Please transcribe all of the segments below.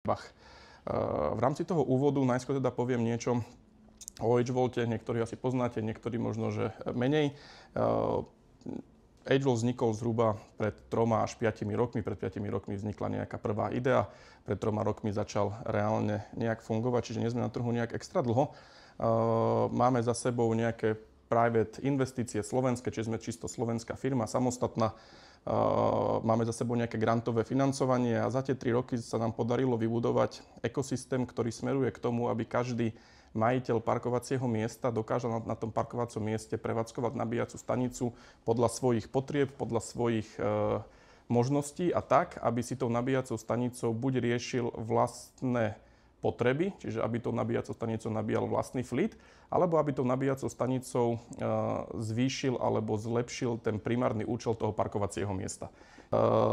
Bach. V rámci toho úvodu najskôr teda poviem niečo o H-Volte. Niektorí asi poznáte, niektorí možno, že menej. H-Volt vznikol zhruba pred 3 až 5 rokmi. Pred 5 rokmi vznikla nejaká prvá idea. Pred 3 rokmi začal reálne nejak fungovať, čiže nie sme na trhu nejak extra dlho. Máme za sebou nejaké private investície slovenské, čiže sme čisto slovenská firma, samostatná. Máme za sebou nejaké grantové financovanie a za tie 3 roky sa nám podarilo vybudovať ekosystém, ktorý smeruje k tomu, aby každý majiteľ parkovacieho miesta dokázal na tom parkovacom mieste prevádzkovať nabíjaciu stanicu podľa svojich potrieb, podľa svojich možností a tak, aby si tou nabíjacou stanicou buď riešil vlastné potreby, čiže aby tou nabíjacou stanicou nabíjal vlastný fleet, alebo aby tou nabíjacou stanicou zvýšil alebo zlepšil ten primárny účel toho parkovacieho miesta.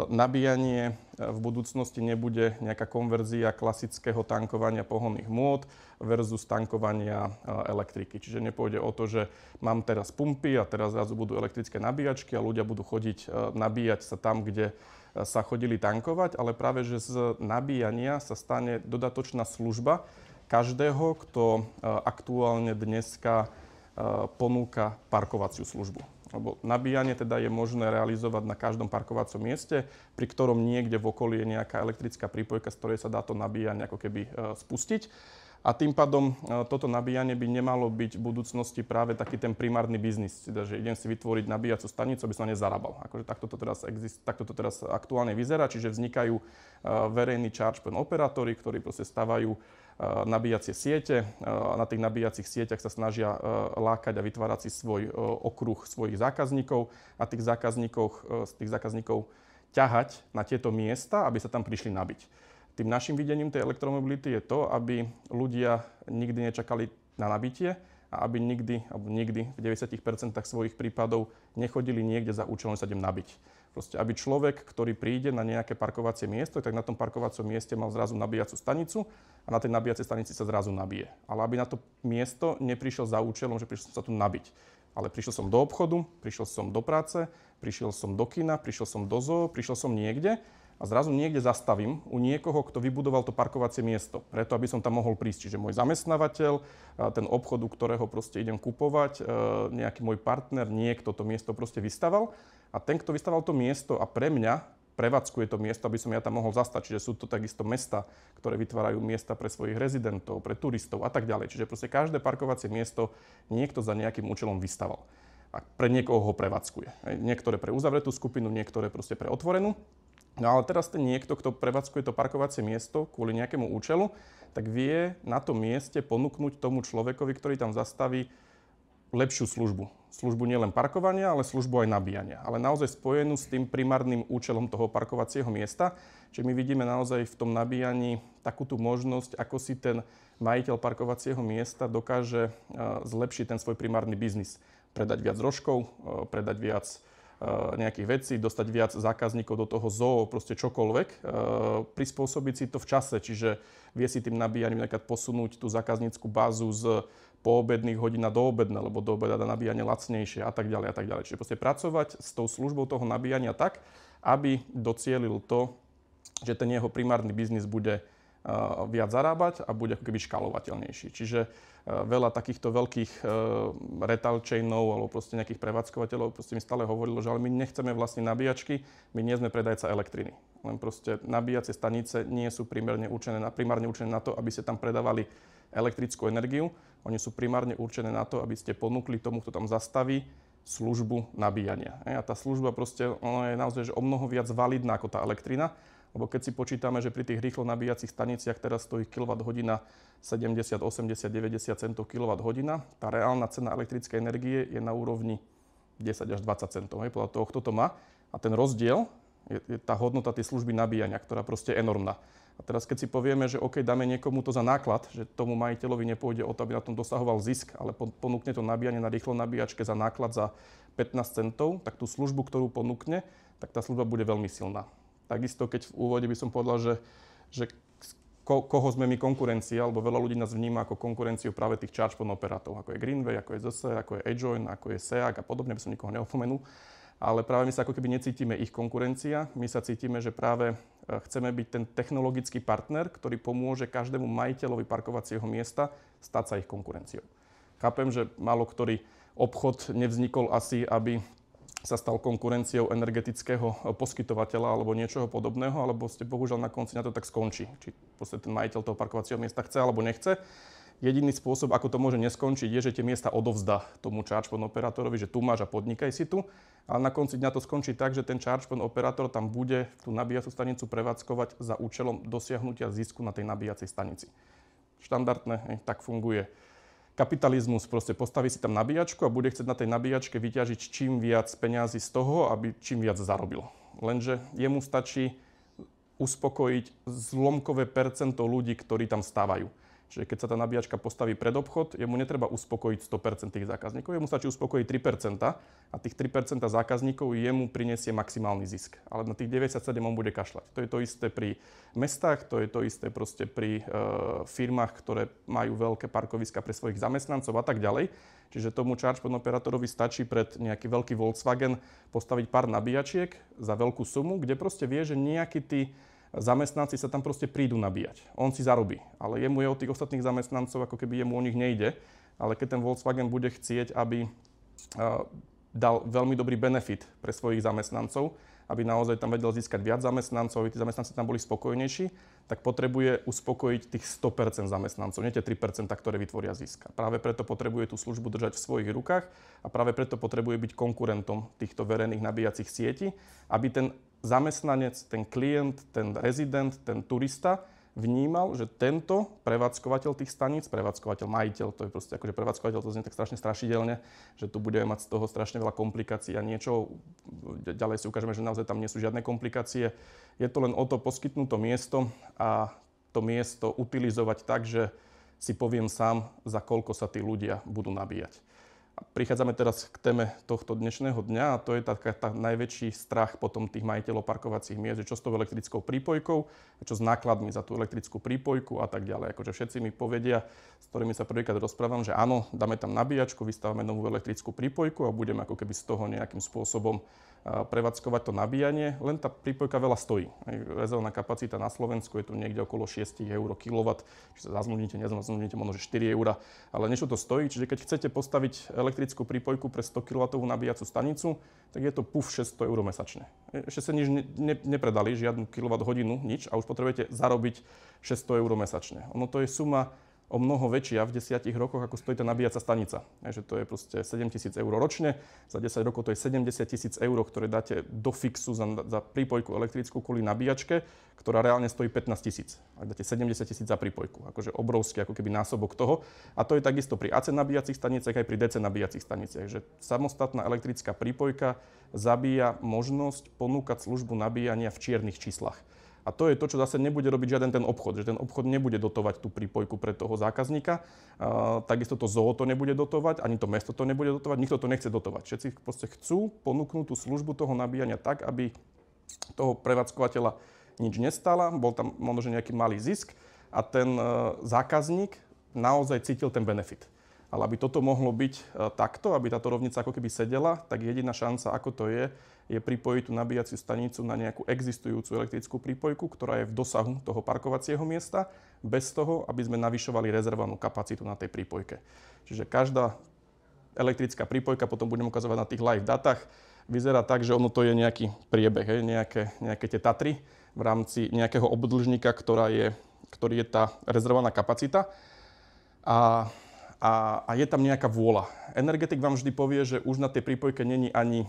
Nabíjanie v budúcnosti nebude nejaká konverzia klasického tankovania pohonných môd versus tankovania elektriky. Čiže nepôjde o to, že mám teraz pumpy a teraz zrazu budú elektrické nabíjačky a ľudia budú chodiť nabíjať sa tam, kde sa chodili tankovať, ale práve že z nabíjania sa stane dodatočná služba každého, kto aktuálne dneska ponúka parkovaciu službu. Lebo nabíjanie teda je možné realizovať na každom parkovacom mieste, pri ktorom niekde v okolí je nejaká elektrická prípojka, z ktorej sa dá to nabíjanie ako keby spustiť. A tým pádom toto nabíjanie by nemalo byť v budúcnosti práve taký ten primárny biznis. Teda, že idem si vytvoriť nabíjacú stanicu, aby som na ne zarábal. Akože takto to teraz aktuálne vyzerá, čiže vznikajú verejní charge point operátori, ktorí proste stavajú nabíjacie siete. Na tých nabíjacích sieťach sa snažia lákať a vytvárať si svoj okruh svojich zákazníkov a z tých zákazníkov ťahať na tieto miesta, aby sa tam prišli nabiť. Tým našim videním tej elektromobility je to, aby ľudia nikdy nečakali na nabitie a aby nikdy v 90% svojich prípadov nechodili niekde za účelom sa idem nabiť. Proste, aby človek, ktorý príde na nejaké parkovacie miesto, tak na tom parkovacom mieste mal zrazu nabíjacú stanicu a na tej nabíjacej stanici sa zrazu nabije. Ale aby na to miesto neprišiel za účelom, že prišiel som sa tu nabiť. Ale prišiel som do obchodu, prišiel som do práce, prišiel som do kina, prišiel som do zoo, prišiel som niekde a zrazu niekde zastavím u niekoho, kto vybudoval to parkovacie miesto. Preto, aby som tam mohol prísť. Čiže môj zamestnávateľ, ten obchod, u ktorého proste idem kupovať, nejaký môj partner, niekto to miesto proste vystaval. A ten, kto vystaval to miesto a pre mňa prevádzkuje to miesto, aby som ja tam mohol zastať. Čiže sú to takisto mesta, ktoré vytvárajú miesta pre svojich rezidentov, pre turistov a tak ďalej. Čiže proste každé parkovacie miesto niekto za nejakým účelom vystaval. A pre niekoho ho prevádzkuje. Niektoré pre uzavretú skupinu, niektoré proste pre otvorenú. No ale teraz ten niekto, kto prevádzkuje to parkovacie miesto kvôli nejakému účelu, tak vie na tom mieste ponúknuť tomu človekovi, ktorý tam zastaví, lepšiu službu. Službu nielen parkovania, ale službu aj nabíjania. Ale naozaj spojenú s tým primárnym účelom toho parkovacieho miesta. Čiže my vidíme naozaj v tom nabíjaní takú tú možnosť, ako si ten majiteľ parkovacieho miesta dokáže zlepšiť ten svoj primárny biznis. Predať viac rožkov, predať viac nejakých vecí, dostať viac zákazníkov do toho zoo, proste čokoľvek, prispôsobiť si to v čase, čiže vie si tým nabíjaním napríklad posunúť tú zákaznícku bázu z poobedných hodín na doobedné, lebo do obeda dá nabíjanie lacnejšie a tak ďalej a tak ďalej. Čiže proste pracovať s tou službou toho nabíjania tak, aby docielil to, že ten jeho primárny biznis bude viac zarábať a bude ako keby škálovateľnejší. Čiže veľa takýchto veľkých retail chainov alebo proste nejakých prevádzkovateľov proste mi stále hovorilo, že ale my nechceme vlastne nabíjačky, my nie sme predajca elektriny. Len proste nabíjacie stanice nie sú primárne určené na to, aby ste tam predávali elektrickú energiu. Oni sú primárne určené na to, aby ste ponúkli tomu, kto tam zastaví, službu nabíjania. A tá služba proste ona je naozaj že o mnoho viac validná ako tá elektrina. Lebo keď si počítame, že pri tých rýchlo nabíjacích staniciach teraz stojí kWh 70, 80, 90 centov kWh, tá reálna cena elektrickej energie je na úrovni 10 až 20 centov. Podľa toho, kto to má. A ten rozdiel je tá hodnota tej služby nabíjania, ktorá proste je enormná. A teraz keď si povieme, že OK, dáme niekomu to za náklad, že tomu majiteľovi nepôjde o to, aby na tom dosahoval zisk, ale ponúkne to nabíjanie na rýchlo nabíjačke za náklad za 15 centov, tak tú službu, ktorú ponúkne, tak tá služba bude veľmi silná. Takisto, keď v úvode by som povedal, že koho sme my konkurencia, alebo veľa ľudí nás vníma ako konkurenciu práve tých charge point operátorov, ako je Greenway, ako je ZSE, ako je Ejoin, ako je SEAG a podobne, by som nikoho neopomenul. Ale práve my sa ako keby necítime ich konkurencia, my sa cítime, že práve Chceme byť ten technologický partner, ktorý pomôže každému majiteľovi parkovacieho miesta stať sa ich konkurenciou. Chápem, že málo ktorý obchod nevznikol asi, aby sa stal konkurenciou energetického poskytovateľa alebo niečoho podobného, alebo bohužiaľ na konci na to tak skončí. Či ten majiteľ toho parkovacieho miesta chce alebo nechce. Jediný spôsob, ako to môže neskončiť, je, že tie miesta odovzdá tomu charge point operátorovi, že tu máš a podnikaj si tu. Ale na konci dňa to skončí tak, že ten charge point operátor tam bude tú nabíjacú stanicu prevádzkovať za účelom dosiahnutia zisku na tej nabíjacej stanici. Štandardne, tak funguje kapitalizmus. Proste postaví si tam nabíjačku a bude chcieť na tej nabíjačke vyťažiť čím viac peňazí z toho, aby čím viac zarobil. Lenže jemu stačí uspokojiť zlomkové percento ľudí, ktorí tam stávajú. Čiže keď sa tá nabíjačka postaví pred obchod, jemu netreba uspokojiť 100% tých zákazníkov, jemu stačí uspokojiť 3% a tých 3% zákazníkov jemu prinesie maximálny zisk. Ale na tých 97 on bude kašľať. To je to isté pri mestách, to je to isté proste pri firmách, ktoré majú veľké parkoviska pre svojich zamestnancov a tak ďalej. Čiže tomu charge point operátorovi stačí pred nejaký veľký Volkswagen postaviť pár nabíjačiek za veľkú sumu, kde proste vie, že nejakí tí zamestnanci sa tam proste prídu nabíjať. On si zarobí, ale jemu je od tých ostatných zamestnancov, ako keby jemu o nich nejde. Ale keď ten Volkswagen bude chcieť, aby dal veľmi dobrý benefit pre svojich zamestnancov, aby naozaj tam vedel získať viac zamestnancov, aby tí zamestnanci tam boli spokojnejší, tak potrebuje uspokojiť tých 100% zamestnancov, nie tie 3%, ktoré vytvoria zisk. Práve preto potrebuje tú službu držať v svojich rukách a práve preto potrebuje byť konkurentom týchto verejných nabíjacích sietí, aby ten zamestnanec, ten klient, ten rezident, ten turista vnímal, že tento prevádzkovateľ tých staníc, prevádzkovateľ, majiteľ, to je proste akože prevádzkovateľ, to znie tak strašne strašidelne, že tu budeme mať z toho strašne veľa komplikácií a niečo. Ďalej si ukážeme, že naozaj tam nie sú žiadne komplikácie. Je to len o to poskytnúť to miesto a to miesto utilizovať tak, že si poviem sám, za koľko sa tí ľudia budú nabíjať. A prichádzame teraz k téme tohto dnešného dňa a to je tá najväčší strach potom tých majiteľov parkovacích miest, že čo s tou elektrickou prípojkou, čo s nákladmi za tú elektrickú prípojku a tak ďalej. Akože všetci mi povedia, s ktorými sa prvýkrát rozprávam, že áno, dáme tam nabíjačku, vystavíme novú elektrickú prípojku a budeme ako keby z toho nejakým spôsobom prevádzkovať to nabíjanie, len tá prípojka veľa stojí. Rezervná kapacita na Slovensku je tu niekde okolo 6 eur kW, či sa zazmluvníte, nezazmluvníte, možno že 4 eur, ale niečo to stojí, čiže keď chcete postaviť elektrickú prípojku pre 100 kW nabíjacú stanicu, tak je to 600 eur mesačne. Ešte sa nič nepredali, žiadnu kWh, nič a už potrebujete zarobiť 600 eur mesačne. Ono to je suma o mnoho väčšia v 10 rokoch, ako stojí tá nabíjacia stanica. Takže to je proste 7 000 eur ročne, za 10 rokov to je 70 000 eur, ktoré dáte do fixu za prípojku elektrickú kvôli nabíjačke, ktorá reálne stojí 15 000. A dáte 70 000 za prípojku. Akože obrovský ako keby násobok toho. A to je takisto pri AC nabíjacích staniciach aj pri DC nabíjacích staniciach. Že samostatná elektrická prípojka zabíja možnosť ponúkať službu nabíjania v čiernych číslach. A to je to, čo zase nebude robiť žiaden ten obchod, že ten obchod nebude dotovať tú prípojku pre toho zákazníka. Takisto to ZOO to nebude dotovať, ani to mesto to nebude dotovať, nikto to nechce dotovať. Všetci proste chcú ponúknuť tú službu toho nabíjania tak, aby toho prevádzkovateľa nič nestála, bol tam možno nejaký malý zisk a ten zákazník naozaj cítil ten benefit. Ale aby toto mohlo byť takto, aby táto rovnica ako keby sedela, tak jediná šanca, ako to je pripojiť tú nabíjaciu stanicu na nejakú existujúcu elektrickú prípojku, ktorá je v dosahu toho parkovacieho miesta, bez toho, aby sme navyšovali rezervovanú kapacitu na tej prípojke. Čiže každá elektrická prípojka, potom budem ukazovať na tých live datách, vyzerá tak, že ono to je nejaký priebeh, nejaké tie Tatry v rámci nejakého obdĺžnika, ktorý je tá rezervovaná kapacita. A je tam nejaká vôľa. Energetik vám vždy povie, že už na tej prípojke není ani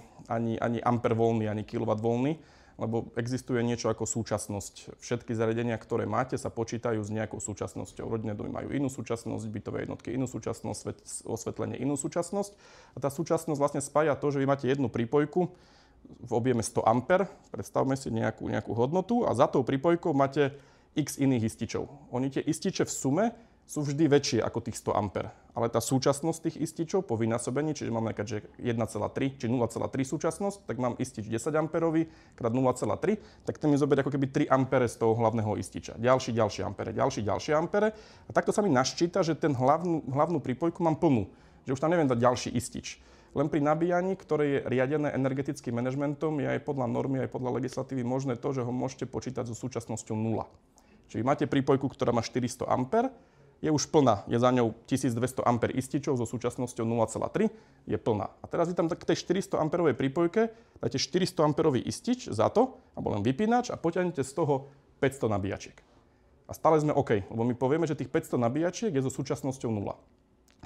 amper voľný, ani kilowatt voľný, lebo existuje niečo ako súčasnosť. Všetky zariadenia, ktoré máte, sa počítajú s nejakou súčasnosťou. Rodinné domy majú inú súčasnosť, bytové jednotky inú súčasnosť, osvetlenie inú súčasnosť. A tá súčasnosť vlastne spája to, že vy máte jednu prípojku v objeme 100 amper, predstavme si nejakú hodnotu a za tou prípojkou máte x iných ističov. Oni tie ističe v sume sú vždy väčšie ako tých 100 amper. Ale tá súčasnosť tých ističov po vynásobení, čiže mám napríklad, že 1,3 či 0,3 súčasnosť, tak mám istič 10 amperový krát 0,3, tak ten mi zoberie ako keby 3 ampere z toho hlavného ističa. Ďalšie ampere, ďalšie ampere. A takto sa mi naščíta, že ten hlavnú prípojku mám plnú. Že už tam neviem dať ďalší istič. len pri nabíjaní, ktoré je riadené energetickým manažmentom, je aj podľa normy, aj podľa legislatívy možné to, že ho môžete počítať so súčasnosťou 0. Čiže máte prípojku, ktorá má 400 A, je už plná, je za ňou 1200 A ističov so súčasnosťou 0,3, je plná. A teraz vy tam k tej 400 A prípojke dáte 400 A istič za to, alebo len vypínač a potiahnete z toho 500 nabíjačiek. A stále sme OK, lebo my povieme, že tých 500 nabíjačiek je so súčasnosťou 0.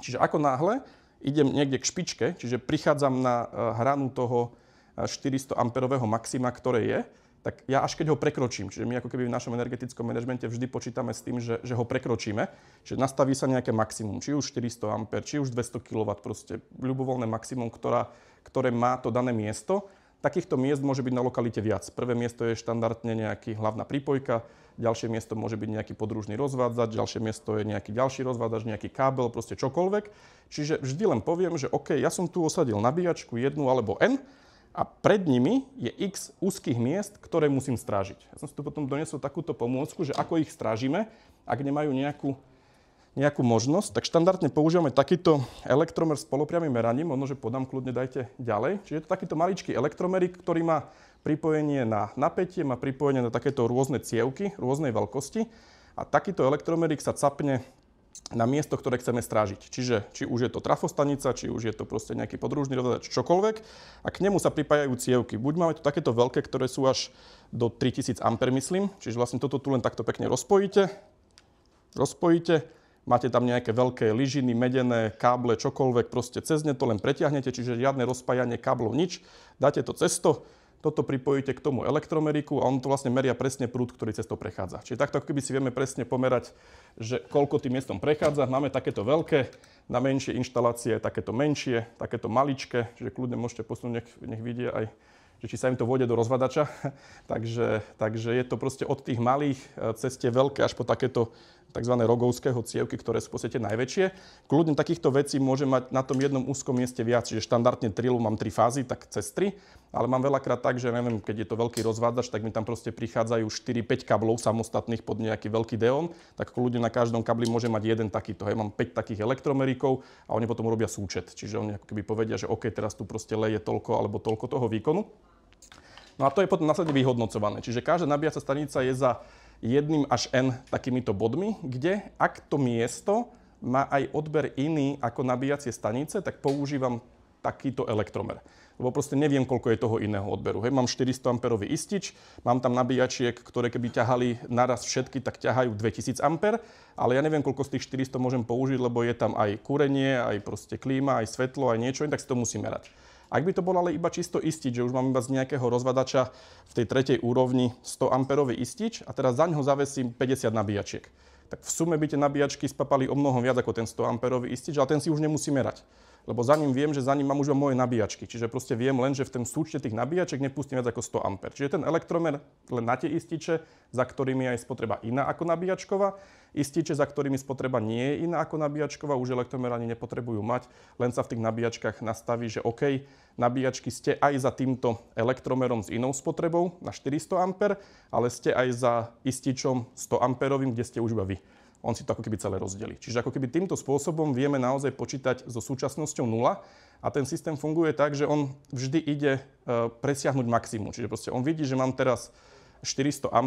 Čiže ako náhle idem niekde k špičke, čiže prichádzam na hranu toho 400 amperového maxima, ktoré je, tak ja až keď ho prekročím, čiže my ako keby v našom energetickom manažmente vždy počítame s tým, že ho prekročíme, že nastaví sa nejaké maximum, či už 400 A, či už 200 kW, proste ľubovoľné maximum, ktoré má to dané miesto. Takýchto miest môže byť na lokalite viac. Prvé miesto je štandardne nejaký hlavná prípojka, ďalšie miesto môže byť nejaký podružný rozvádzač, ďalšie miesto je nejaký ďalší rozvádzač, nejaký kábel, proste čokoľvek. Čiže vždy len poviem, že OK, ja som tu osadil nabíjačku jednu alebo N a pred nimi je X úzkých miest, ktoré musím strážiť. Ja som si tu potom doniesol takúto pomôcku, že ako ich strážime, ak nemajú nejakú možnosť, tak štandardne používame takýto elektromer s polopriamym meraním, možno, že podám, kľudne dajte ďalej. Čiže je to takýto maličký elektromerik, ktorý má pripojenie na napätie, má pripojenie na takéto rôzne cievky, rôznej veľkosti a takýto elektromerik sa capne na miesto, ktoré chceme strážiť. Čiže či už je to trafostanica, či už je to proste nejaký podružný rozhľadač, čokoľvek a k nemu sa pripájajú cievky. Buď máme tu takéto veľké, ktoré sú až do 3000 A, myslím, čiže vlastne toto tu len takto pekne rozpojíte, máte tam nejaké veľké lyžiny, medené, káble, čokoľvek, proste cez ne to len pretiahnete, čiže žiadne rozpájanie káblov, nič. Dáte to cez to, toto pripojíte k tomu elektromeriku a on to vlastne meria presne prúd, ktorý cez to prechádza. Čiže takto keby si vieme presne pomerať, že koľko tým miestom prechádza. Máme takéto veľké, na menšie inštalácie takéto menšie, takéto maličké, čiže kľudne môžete posunúť, nech vidia aj, že či sa im to vôjde do rozvadača. takže je to proste od tých malých cez tie veľké až po takéto tzv. Rogovského cievky, ktoré sú v podstate najväčšie. Kľudne takýchto vecí môže mať na tom jednom úzkom mieste viac, čiže štandardne trilu mám 3 fázy, tak cez 3, ale mám veľakrát tak, že neviem, keď je to veľký rozvádzač, tak mi tam proste prichádzajú 4-5 kablov samostatných pod nejaký veľký deón, tak kľudne na každom kabli môže mať jeden takýto. Mám 5 takých elektromerikov a oni potom robia súčet, čiže oni ako keby povedia, že OK, teraz tu proste leje toľko alebo toľko toho výkonu. No a to je potom následne vyhodnocované, čiže každá nabíjacia stanica je za 1 až N takýmito bodmi, kde ak to miesto má aj odber iný ako nabíjacie stanice, tak používam takýto elektromer. Lebo proste neviem, koľko je toho iného odberu. Mám 400 A istič, mám tam nabíjačiek, ktoré keby ťahali naraz všetky, tak ťahajú 2000 A, ale ja neviem, koľko z tých 400 môžem použiť, lebo je tam aj kúrenie, aj proste klíma, aj svetlo, aj niečo, tak si to musím merať. Ak by to bol ale iba čisto istič, že už mám iba z nejakého rozvadača v tej tretej úrovni 100 A istič a teraz za ňo zavesím 50 nabíjačiek, tak v sume by tie nabíjačky spapali o mnoho viac ako ten 100 A istič, ale ten si už nemusí merať. Lebo za ním viem, že za ním mám už moje nabíjačky. Čiže proste viem len, že v tom súčte tých nabíjačiek nepustím viac ako 100 A. Čiže ten elektromer len na tie ističe, za ktorými je aj spotreba iná ako nabíjačková. Ističe, za ktorými spotreba nie je iná ako nabíjačková, už elektromer ani nepotrebujú mať. Len sa v tých nabíjačkách nastaví, že OK, nabíjačky ste aj za týmto elektromerom s inou spotrebou na 400 A, ale ste aj za ističom 100 A, kde ste už iba vy. On si to ako keby celé rozdelí. Čiže ako keby týmto spôsobom vieme naozaj počítať so súčasnosťou 0 a ten systém funguje tak, že on vždy ide presiahnuť maximum. Čiže proste on vidí, že mám teraz 400 A,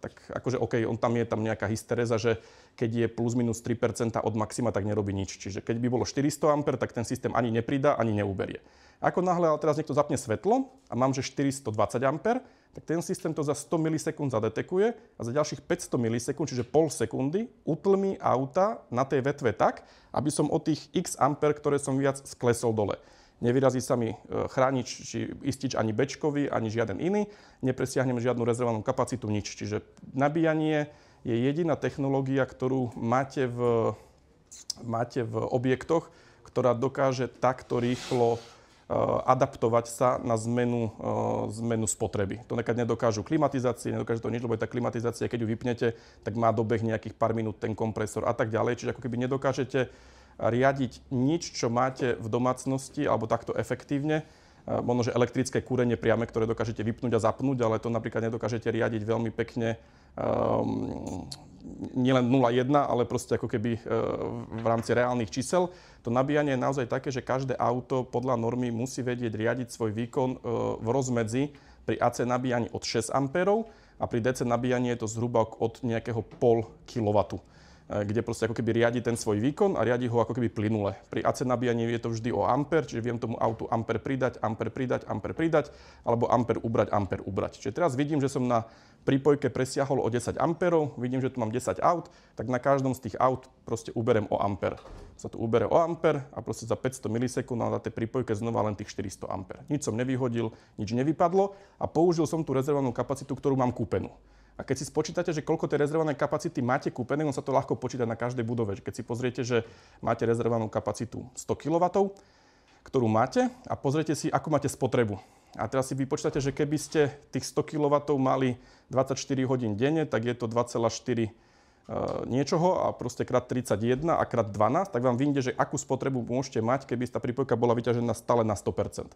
tak akože OK, tam je nejaká hystereza, že keď je plus minus 3% od maxima, tak nerobí nič. Čiže keď by bolo 400 A, tak ten systém ani nepridá, ani neuberie. Ako náhle ale teraz niekto zapne svetlo a mám, že 420 A, tak ten systém to za 100 milisekúnd zadetekuje a za ďalších 500 milisekúnd, čiže pol sekundy, utlmí auta na tej vetve tak, aby som o tých x amper, ktoré som viac, sklesol dole. Nevyrazí sa mi chránič či istič ani bečkový, ani žiaden iný, nepresiahnem žiadnu rezervovanú kapacitu, nič. Čiže nabíjanie je jediná technológia, ktorú máte v objektoch, ktorá dokáže takto rýchlo adaptovať sa na zmenu spotreby. To nekad nedokážu klimatizácie, nedokáže to nič, lebo tá klimatizácia, keď ju vypnete, tak má dobeh nejakých pár minút ten kompresor a tak ďalej. Čiže ako keby nedokážete riadiť nič, čo máte v domácnosti alebo takto efektívne. Možno, že elektrické kúrenie priame, ktoré dokážete vypnúť a zapnúť, ale to napríklad nedokážete riadiť veľmi pekne nielen 0,1, ale proste ako keby v rámci reálnych čísel. To nabíjanie je naozaj také, že každé auto podľa normy musí vedieť riadiť svoj výkon v rozmedzi pri AC nabíjaní od 6 A a pri DC nabíjaní je to zhruba od nejakého 0,5 kW, kde proste ako keby riadi ten svoj výkon a riadi ho ako keby plynule. Pri AC nabíjaní je to vždy o ampere, čiže viem tomu autu ampere pridať, alebo ampere ubrať. Čiže teraz vidím, že som na prípojke presiahol o 10 amperov, vidím, že tu mám 10 aut, tak na každom z tých aut proste uberem o amper. Sa tu ubere o amper a proste za 500 milisekúnd na tej prípojke znova len tých 400 amper. Nič som nevyhodil, nič nevypadlo a použil som tú rezervovanú kapacitu, ktorú mám kúpenú. A keď si spočítate, že koľko tej rezervovanej kapacity máte kúpené, on sa to ľahko počíta na každej budove. Keď si pozriete, že máte rezervovanú kapacitu 100 kW, ktorú máte a pozriete si, ako máte spotrebu. A teraz si vypočítate, že keby ste tých 100 kW mali 24 hodín denne, tak je to 2,4 niečoho a proste krát 31 a krát 12, tak vám vyjde, že akú spotrebu môžete mať, keby tá prípojka bola vyťažená stále na 100%.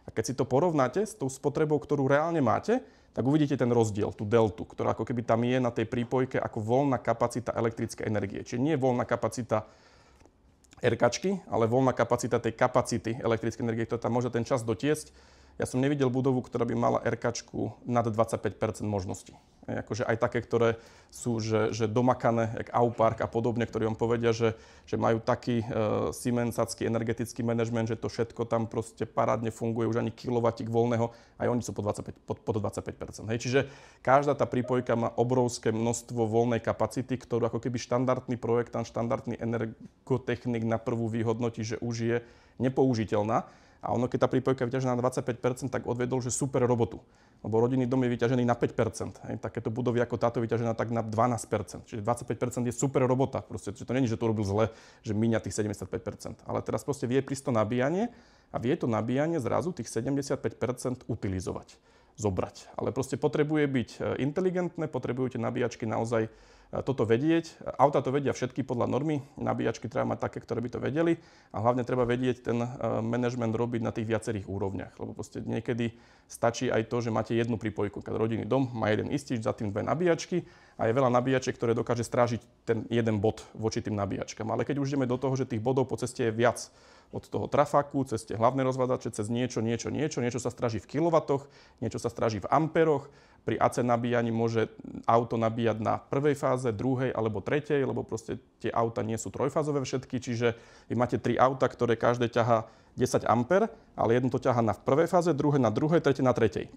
A keď si to porovnáte s tou spotrebou, ktorú reálne máte, tak uvidíte ten rozdiel, tú deltu, ktorá ako keby tam je na tej prípojke ako voľná kapacita elektrickej energie. Čiže nie voľná kapacita RKčky, ale voľná kapacita tej kapacity elektrickej energie, ktorá tam môže ten čas dotiesť. Ja som nevidel budovu, ktorá by mala RKčku nad 25% možností. Akože aj také, ktoré sú že domakané, jak Aupark a podobne, ktorí vám povedia, že majú taký siemensacký energetický manažment, že to všetko tam proste parádne funguje, už ani kilowatík voľného, aj oni sú pod 25%. Hej. Čiže každá tá prípojka má obrovské množstvo voľnej kapacity, ktorú ako keby štandardný projektant, štandardný energotechnik na prvú vyhodnotí, že už je nepoužiteľná. A ono, keď tá prípojka je vyťažená na 25%, tak odvedol, že super robotu. Lebo rodinný dom je vyťažený na 5%. Hej. Takéto budovy ako táto vyťažená tak na 12%. Čiže 25% je super robota. Proste, to nie je, že to robil zle, že míňa tých 75%. Ale teraz proste vie prísť to nabíjanie a vie to nabíjanie zrazu tých 75% utilizovať, zobrať. Ale proste potrebuje byť inteligentné, potrebujete nabíjačky naozaj toto vedieť. Auta to vedia všetky podľa normy, nabíjačky treba mať také, ktoré by to vedeli a hlavne treba vedieť ten manažment robiť na tých viacerých úrovniach, lebo proste niekedy stačí aj to, že máte jednu prípojku. Keď rodinný dom má jeden istič, za tým dve nabíjačky a je veľa nabíjačiek, ktoré dokáže strážiť ten jeden bod voči tým nabíjačkám. Ale keď už ideme do toho, že tých bodov po ceste je viac, od toho trafaku, cez tie hlavné rozvadače, cez niečo sa stráži v kilowatoch, niečo sa stráži v amperoch. Pri AC nabíjaní môže auto nabíjať na prvej fáze, druhej alebo tretej, lebo proste tie auta nie sú trojfázové všetky, čiže vy máte 3 auta, ktoré každé ťahá 10 amper, ale jedno to ťahá na prvej fáze, druhé na druhej, tretie na tretej.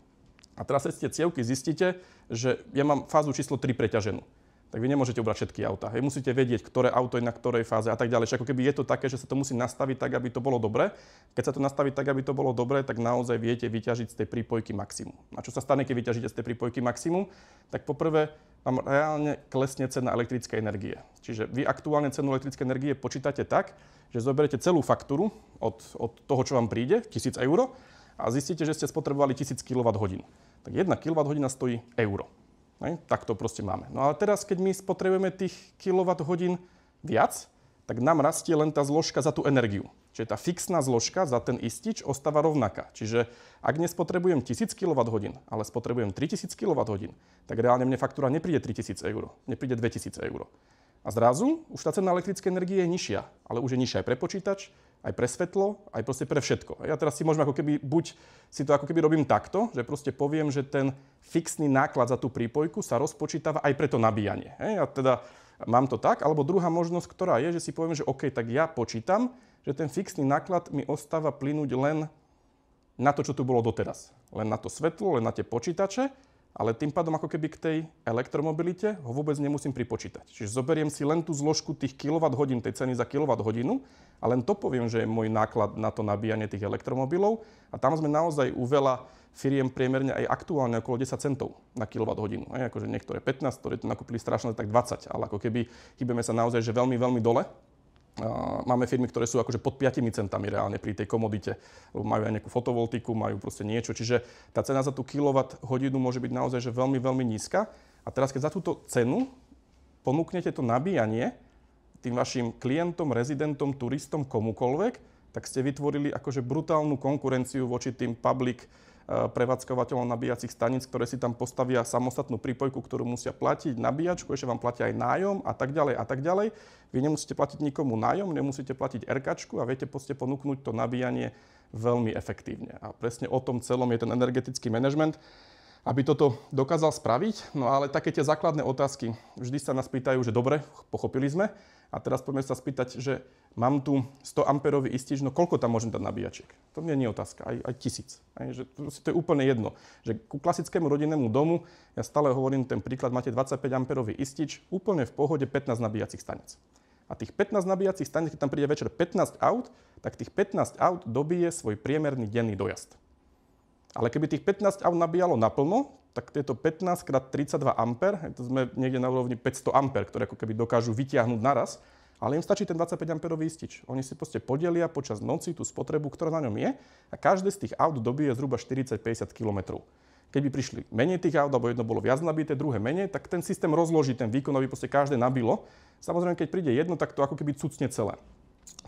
A teraz z tie cievky zistíte, že ja mám fázu číslo 3 preťaženú. Tak vy nemôžete ubrať všetky autá. Vy musíte vedieť, ktoré auto je na ktorej fáze a tak ďalej. Čiže ako keby je to také, že sa to musí nastaviť tak, aby to bolo dobré. Keď sa to nastaví tak, aby to bolo dobré, tak naozaj viete vyťažiť z tej prípojky maximum. A čo sa stane, keď vyťažíte z tej prípojky maximum? Tak poprvé vám reálne klesne cena elektrickej energie. Čiže vy aktuálne cenu elektrickej energie počítate tak, že zoberiete celú faktúru od toho, čo vám príde, 1000 eur, a zistíte, že ste spotrebovali 1000 kWh. Tak 1 kWh stojí euro. Tak to proste máme. No ale teraz, keď my spotrebujeme tých kWh viac, tak nám rastie len tá zložka za tú energiu. Čiže tá fixná zložka za ten istič ostáva rovnaká. Čiže ak nespotrebujem 1000 kWh, ale spotrebujem 3000 kWh, tak reálne mne faktúra nepríde 3000 eur, nepríde 2000 eur. A zrazu už tá cena elektrickej energie je nižšia, ale už je nižšia aj pre počítač, aj pre svetlo, aj proste pre všetko. Ja teraz si môžem ako keby, buď si to ako keby robím takto, že proste poviem, že ten fixný náklad za tú prípojku sa rozpočítava aj pre to nabíjanie. Ja teda mám to tak, alebo druhá možnosť, ktorá je, že si poviem, že OK, tak ja počítam, že ten fixný náklad mi ostáva plynúť len na to, čo tu bolo doteraz. Len na to svetlo, len na tie počítače, ale tým pádom ako keby k tej elektromobilite ho vôbec nemusím pripočítať. Čiže zoberiem si len tú zložku tých kWh, tej ceny za kWh a len to poviem, že je môj náklad na to nabíjanie tých elektromobilov a tam sme naozaj u veľa firiem priemerne aj aktuálne okolo 10 centov na kWh. Akože niektoré 15, ktoré to nakúpili strašne, tak 20, ale ako keby hýbeme sa naozaj že veľmi, veľmi dole. Máme firmy, ktoré sú akože pod 5 centami reálne pri tej komodite. Majú aj nejakú fotovoltiku, majú proste niečo. Čiže tá cena za tú kWh môže byť naozaj že veľmi, veľmi nízka. A teraz, keď za túto cenu ponúknete to nabíjanie tým vašim klientom, rezidentom, turistom, komukoľvek, tak ste vytvorili akože brutálnu konkurenciu voči tým public prevádzkovateľom nabíjacích staníc, ktoré si tam postavia samostatnú prípojku, ktorú musia platiť, nabíjačku, ešte vám platia aj nájom a tak ďalej a tak ďalej. Vy nemusíte platiť nikomu nájom, nemusíte platiť RKčku a viete proste ponúknuť to nabíjanie veľmi efektívne. A presne o tom celom je ten energetický manažment, aby toto dokázal spraviť. No ale také tie základné otázky, vždy sa nás pýtajú, že dobre, pochopili sme. A teraz poďme sa spýtať, že mám tu 100 amperový istič, no koľko tam môžem dať nabíjačiek? To nie je otázka, aj 1000. Že to je úplne jedno. Že ku klasickému rodinnému domu, ja stále hovorím ten príklad, máte 25 amperový istič, úplne v pohode 15 nabíjacích staníc. A tých 15 nabíjacích staníc, keď tam príde večer 15 aut, tak tých 15 aut dobije svoj priemerný denný dojazd. Ale keby tých 15 aut nabíjalo naplno, tak tieto 15 x 32 ampere, to sme niekde na úrovni 500 ampere, ktoré ako keby dokážu vytiahnuť naraz, ale im stačí ten 25 amperový istič. Oni si proste podelia počas noci tú spotrebu, ktorá na ňom je a každé z tých aut dobije zhruba 40-50 km. Keď by prišli menej tých aut, alebo jedno bolo viac nabité, druhé menej, tak ten systém rozloží ten výkon, aby proste každé nabilo. Samozrejme, keď príde jedno, tak to ako keby cucne celé.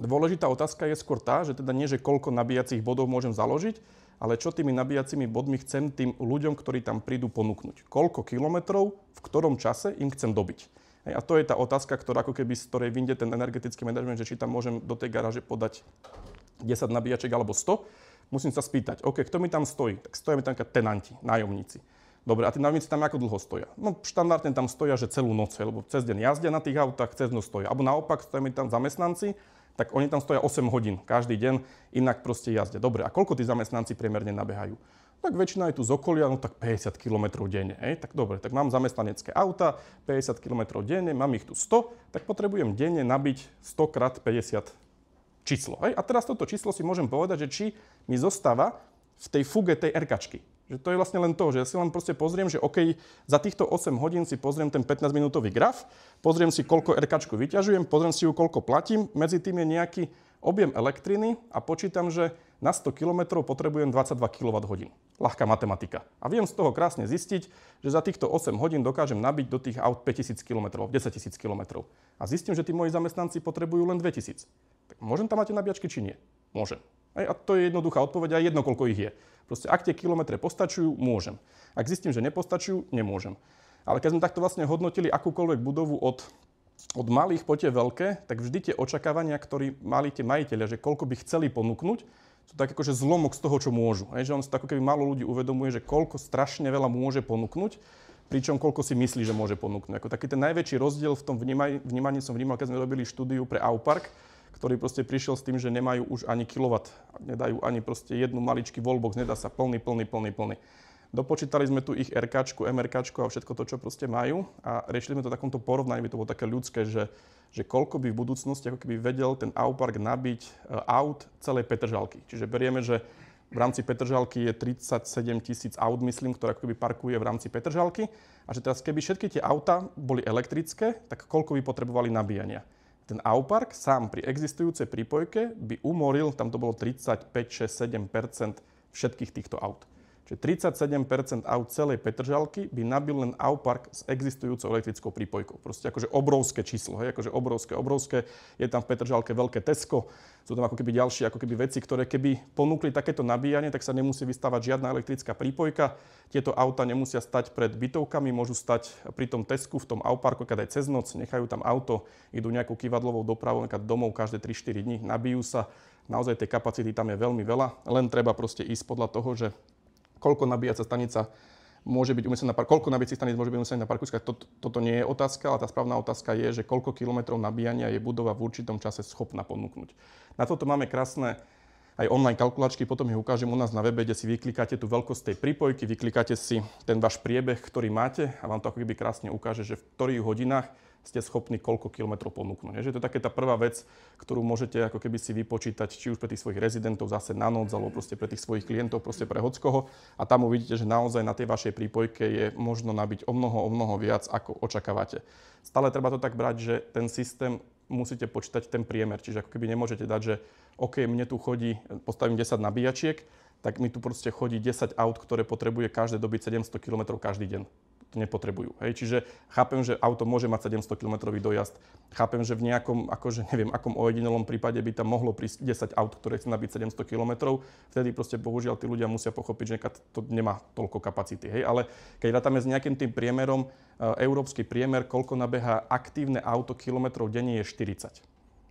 Dôležitá otázka je skôr tá, že teda nie, že koľko nabíjacích bodov môžem založiť, ale čo tými nabíjacími bodmi chcem tým ľuďom, ktorí tam prídu, ponúknuť. Koľko kilometrov, v ktorom čase im chcem dobiť. A to je tá otázka, ktorá ako keby z ktorej vyjde ten energetický manažment, že či tam môžem do tej garáže podať 10 nabíjačiek alebo 100. Musím sa spýtať, OK, kto mi tam stojí? Tak stoja mi tam tenanti, nájomníci. Dobre, a tí nájomníci tam ako dlho stoja? No štandardne tam stoja, že celú noc, lebo cez deň jazdia na tých autách, cez noc stoja. Alebo naopak, stoja mi tam zamestnanci, tak oni tam stoja 8 hodín každý deň, inak proste jazdia. Dobre, a koľko tí zamestnanci priemerne nabehajú? Tak väčšina je tu z okolia, no tak 50 km denne. Tak dobre, tak mám zamestnanecké auta, 50 km denne, mám ich tu 100, tak potrebujem denne nabiť 100 krát 50 číslo. A teraz toto číslo si môžem povedať, že či mi zostáva v tej fuge tej RKčky. Že to je vlastne len to, že ja si len proste pozriem, že OK, za týchto 8 hodín si pozriem ten 15-minútový graf, pozriem si, koľko RKčku vyťažujem, pozriem si ju, koľko platím, medzi tým je nejaký objem elektriny a počítam, že na 100 km potrebujem 22 kWh. Ľahká matematika. A viem z toho krásne zistiť, že za týchto 8 hodín dokážem nabiť do tých aut 5000 km, 10 000 km. A zistím, že tí moji zamestnanci potrebujú len 2000. Tak môžem tam mať nabíjačky, či nie? Môžem. A to je jednoduchá odpoveď a jedno, koľko ich je. Proste ak tie kilometre postačujú, môžem. Ak zistím, že nepostačujú, nemôžem. Ale keď sme takto vlastne hodnotili akúkoľvek budovu od malých po tie veľké, tak vždy tie očakávania, ktoré mali tie majiteľia, že koľko by chceli ponúknuť, sú tak akože zlomok z toho, čo môžu. Že on si tak ako keby málo ľudí uvedomuje, že koľko strašne veľa môže ponúknuť, pričom koľko si myslí, že môže ponúknuť. Ako taký ten najväčší rozdiel v tom vnímaní som vnímal, keď sme robili štúdiu pre Aupark, ktorý proste prišiel s tým, že nemajú už ani kilowatt, nedajú ani proste jednu maličký wallbox, nedá sa plný. Dopočítali sme tu ich RKčku, MRKčku a všetko to, čo proste majú a riešili sme to v takomto porovnaní, by to bolo také ľudské, že koľko by v budúcnosti ako keby vedel ten Aupark nabiť aut celej Petržalky. Čiže berieme, že v rámci Petržalky je 37 000 aut, myslím, ktoré ako keby parkuje v rámci Petržalky a že teraz keby všetky tie auta boli elektrické, tak koľko by potrebovali nabíjania. Ten Aupark sám pri existujúcej prípojke by umoril, tam to bolo 35, 6, 7% všetkých týchto aut. Čiže 37% aut celej Petržalky by nabil len Aupark s existujúcou elektrickou prípojkou. Proste akože obrovské číslo, akože obrovské. Je tam v Petržalke veľké Tesco, sú tam ako keby ďalšie ako keby veci, ktoré keby ponúkli takéto nabíjanie, tak sa nemusí vystavať žiadna elektrická prípojka. Tieto auta nemusia stať pred bytovkami, môžu stať pri tom Tesku, v tom Auparku, keď aj cez noc nechajú tam auto, idú nejakou kývadlovou dopravou, domov každé 3-4 dní, nabijú sa. Naozaj tej kapacity tam je veľmi veľa, len treba proste ísť podľa toho, že koľko nabíjacia stanica môže byť umiestnená koľko nabíjacích staníc môže byť umiestnených na parkoviskách. Toto nie je otázka, ale tá správna otázka je, že koľko kilometrov nabíjania je budova v určitom čase schopná ponúknuť. Na toto máme krásne aj online kalkulačky, potom ich ukážem u nás na webe, kde si vyklikáte tú veľkosť tej prípojky, vyklikáte si ten váš priebeh, ktorý máte a vám to ako keby krásne ukáže, že v ktorých hodinách ste schopní koľko kilometrov ponúknuť. Že to je také tá prvá vec, ktorú môžete ako keby si vypočítať, či už pre tých svojich rezidentov zase na noc, alebo proste pre tých svojich klientov, proste pre hockoho. A tam uvidíte, že naozaj na tej vašej prípojke je možno nabiť o mnoho viac, ako očakávate. Stále treba to tak brať, že ten systém musíte počítať ten priemer. Čiže ako keby nemôžete dať, že OK, mne tu chodí, postavím 10 nabíjačiek, tak mi tu proste chodí 10 aut, ktoré potrebuje každé dobiť 700 km každý deň. to nepotrebujú. Hej. Čiže chápem, že auto môže mať 700 km dojazd. Chápem, že v nejakom, akože neviem, akom ojedinelom prípade by tam mohlo prísť 10 aut, ktoré chce nabiť 700 km. Vtedy proste bohužiaľ tí ľudia musia pochopiť, že to nemá toľko kapacity. Hej. Ale keď rátame s nejakým tým priemerom, európsky priemer, koľko nabeha aktívne auto kilometrov denne je 40.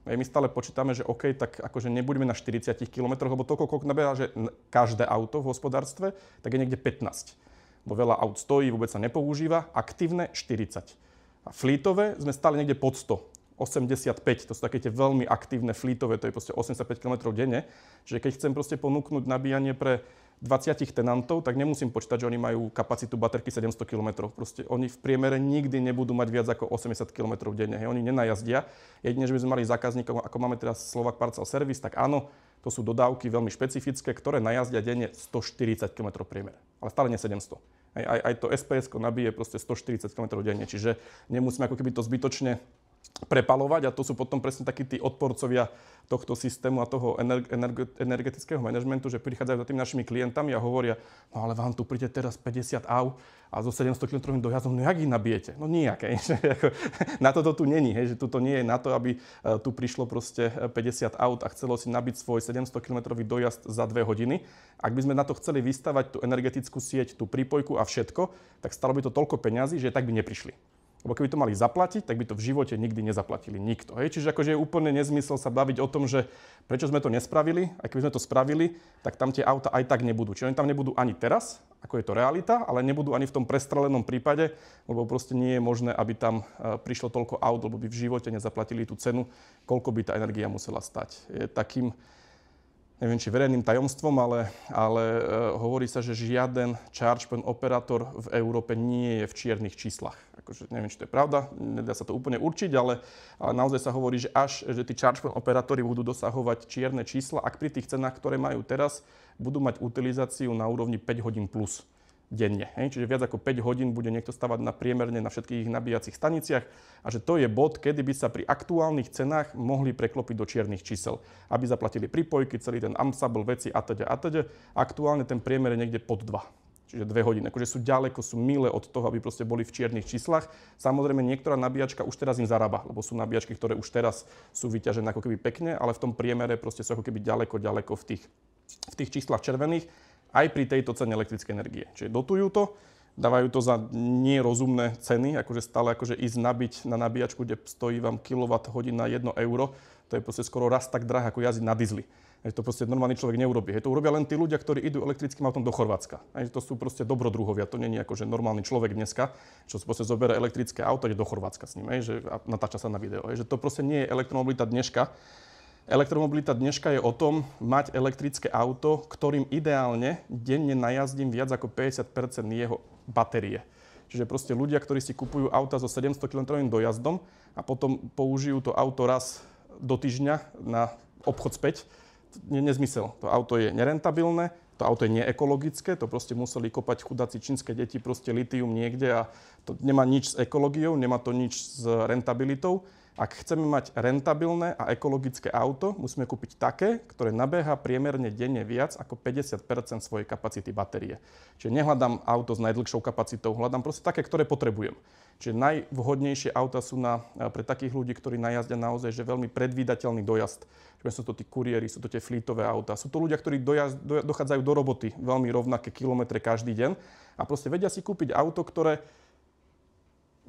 My stále počítame, že OK, tak akože nebudeme na 40 km, lebo toľko, koľko nabeha, že každé auto v hospodárstve, tak je niekde 15. Bo veľa aut stojí, vôbec sa nepoužíva. Aktívne 40. A fleetové sme stále niekde pod 100. 85, to sú také tie veľmi aktívne fleetové, to je proste 85 km denne. Čiže keď chcem proste ponúknuť nabíjanie pre 20 tenantov, tak nemusím počítať, že oni majú kapacitu baterky 700 km. Proste oni v priemere nikdy nebudú mať viac ako 80 km denne. Hej, oni nenajazdia. Jedine, že by sme mali zákazníkov, ako máme teraz Slovak Parcel Service, tak áno, to sú dodávky veľmi špecifické, ktoré najazdia denne 140 km priemer. Ale stále nie 700. Aj to SPS-ko nabije proste 140 km denne. Čiže nemusíme ako keby to zbytočne prepalovať a to sú potom presne takí tí odporcovia tohto systému a toho energetického manažmentu, že prichádzajú za tými našimi klientami a hovoria, no ale vám tu príde teraz 50 aut a so 700 km dojazdom, no jak ich nabijete? No nijak, na toto tu není, hej, že tu nie je na to, aby tu prišlo proste 50 aut a chcelo si nabiť svoj 700 km dojazd za 2 hodiny. Ak by sme na to chceli vystavať tú energetickú sieť, tú prípojku a všetko, tak stalo by to toľko peňazí, že tak by neprišli. Lebo keby to mali zaplatiť, tak by to v živote nikdy nezaplatili nikto. Hej? Čiže akože je úplne nezmysel sa baviť o tom, že prečo sme to nespravili, a keby sme to spravili, tak tam tie auta aj tak nebudú. Čiže oni tam nebudú ani teraz, ako je to realita, ale nebudú ani v tom prestrelenom prípade, lebo proste nie je možné, aby tam prišlo toľko aut, lebo by v živote nezaplatili tú cenu, koľko by tá energia musela stať. Je takým, neviem, či verejným tajomstvom, ale hovorí sa, že žiaden charge point operátor v Európe nie je v čiernych číslach. Akože, neviem, či to je pravda, nedá sa to úplne určiť, ale naozaj sa hovorí, že že tí charge point operátori budú dosahovať čierne čísla, ak pri tých cenách, ktoré majú teraz, budú mať utilizáciu na úrovni 5 hodín plus denne. Čiže viac ako 5 hodín bude niekto stavať priemerne na všetkých nabíjacích staniciach a že to je bod, kedy by sa pri aktuálnych cenách mohli preklopiť do čiernych čísel, aby zaplatili prípojky, celý ten ensemble veci atď. Aktuálne ten priemer je niekde pod 2. Čiže 2 hodiny. Akože sú ďaleko, sú mile od toho, aby proste boli v čiernych číslach. Samozrejme, niektorá nabíjačka už teraz im zarába, lebo sú nabíjačky, ktoré už teraz sú vyťažené ako keby pekne, ale v tom priemere proste sú ako keby ďaleko v tých číslach červených. Aj pri tejto cene elektrickej energie. Čiže dotujú to, dávajú to za nerozumné ceny, akože stále akože ísť nabiť na nabíjačku, kde stojí vám kWh na 1 euro, to je proste skoro raz tak drahé, ako jazdiť na diesli. To proste normálny človek neurobí. To urobia len tí ľudia, ktorí idú elektrickým autom do Chorvátska. To sú proste dobrodruhovia, to nie je akože normálny človek dneska, čo proste zoberie elektrické auto, ide do Chorvátska s ním, a natáča sa na video. Že to proste nie je elektromobilita dneška. Elektromobilita dneška je o tom mať elektrické auto, ktorým ideálne denne najazdím viac ako 50% jeho batérie. Čiže proste ľudia, ktorí si kupujú auta so 700 km dojazdom a potom použijú to auto raz do týždňa na obchod späť, je nezmysel. To auto je nerentabilné, to auto je neekologické, to proste museli kopať chudáci čínske deti proste litium niekde a to nemá nič s ekológiou, nemá to nič s rentabilitou. Ak chceme mať rentabilné a ekologické auto, musíme kúpiť také, ktoré nabeha priemerne denne viac ako 50% svojej kapacity batérie. Čiže nehľadám auto s najdlhšou kapacitou, hľadám proste také, ktoré potrebujem. Čiže najvhodnejšie auta sú pre takých ľudí, ktorí najazdia naozaj že veľmi predvídateľný dojazd. Čiže sú to tí kuriéri, sú to tie fleetové auta. Sú to ľudia, ktorí dochádzajú do roboty veľmi rovnaké kilometre každý deň a proste vedia si kúpiť auto, ktoré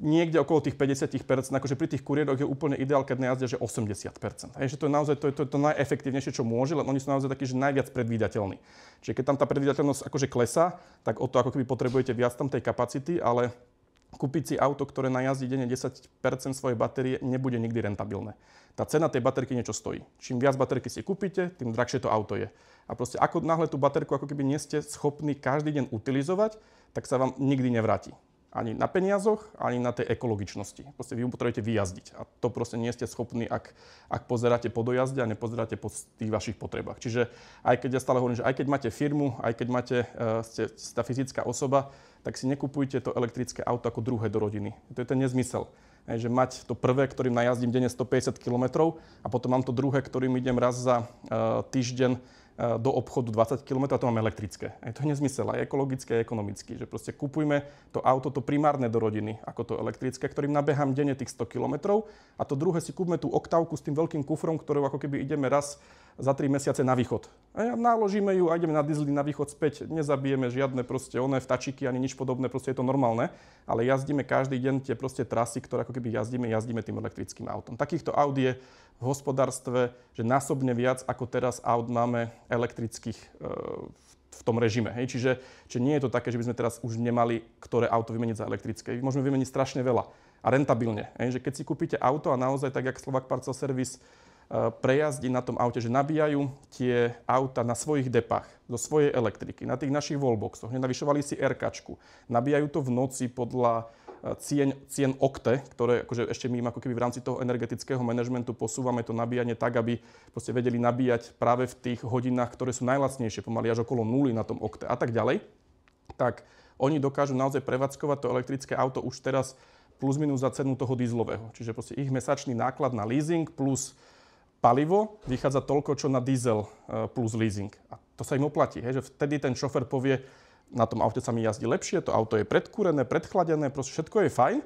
niekde okolo tých 50%, akože pri tých kuriéroch je úplne ideál, keď najazdia, že 80%. Že to je naozaj to najefektívnejšie, čo môže, len oni sú naozaj takí, že najviac predvídateľní. Čiže keď tam tá predvídateľnosť akože klesá, tak o to ako keby potrebujete viac tam tej kapacity, ale kúpiť si auto, ktoré najazdí denne 10% svojej batérie, nebude nikdy rentabilné. Tá cena tej baterky niečo stojí. Čím viac baterky si kúpite, tým drahšie to auto je. A proste ako náhle tú baterku ako keby nie ste schopní každý deň utilizovať, tak sa vám nikdy nevráti. Ani na peniazoch, ani na tej ekologičnosti. Proste vy ju potrebujete vyjazdiť. A to proste nie ste schopní, ak pozeráte po dojazde a nepozeráte po tých vašich potrebách. Čiže aj keď ja stále hovorím, že aj keď máte firmu, aj keď ste tá fyzická osoba, tak si nekupujte to elektrické auto ako druhé do rodiny. To je ten nezmysel. Že mať to prvé, ktorým najazdím denne 150 km a potom mám to druhé, ktorým idem raz za týždeň do obchodu 20 km, a to máme elektrické. Je to nezmysel, aj ekologické, aj ekonomicky. Že proste kupujme to auto, to primárne do rodiny, ako to elektrické, ktorým nabehám denne tých 100 km, a to druhé si kúpme tú oktávku s tým veľkým kufrom, ktorou ako keby ideme raz za 3 mesiace na východ. A naložíme ju a ideme na diesely na východ späť. Nezabijeme žiadne proste vtačiky ani nič podobné, proste je to normálne, ale jazdíme každý deň tie proste trasy, ktoré ako keby jazdíme tým elektrickým autom. Takýchto aut je v hospodárstve, že násobne viac ako teraz aut máme elektrických v tom režime. Hej? Čiže nie je to také, že by sme teraz už nemali ktoré auto vymeniť za elektrické. Môžeme vymeniť strašne veľa a rentabilne. Hej? Že keď si kúpite auto a naozaj tak, jak Slovak Parcel Service prejazdí na tom aute, že nabíjajú tie auta na svojich depách, zo svojej elektriky, na tých našich wallboxoch, nenavyšovali si RKčku, nabíjajú to v noci podľa cien okte, ktoré akože ešte my ako keby v rámci toho energetického manažmentu posúvame to nabíjanie tak, aby proste vedeli nabíjať práve v tých hodinách, ktoré sú najlacnejšie, pomaly až okolo 0 na tom okte a tak ďalej, tak oni dokážu naozaj prevádzkovať to elektrické auto už teraz plus minus za cenu toho dieselového. Čiže proste ich mesačný náklad na leasing plus palivo vychádza toľko, čo na diesel plus leasing. A to sa im oplatí, hej? Že vtedy ten šofer povie, na tom aute sa mi jazdí lepšie, to auto je predkúrené, predchladené, proste všetko je fajn,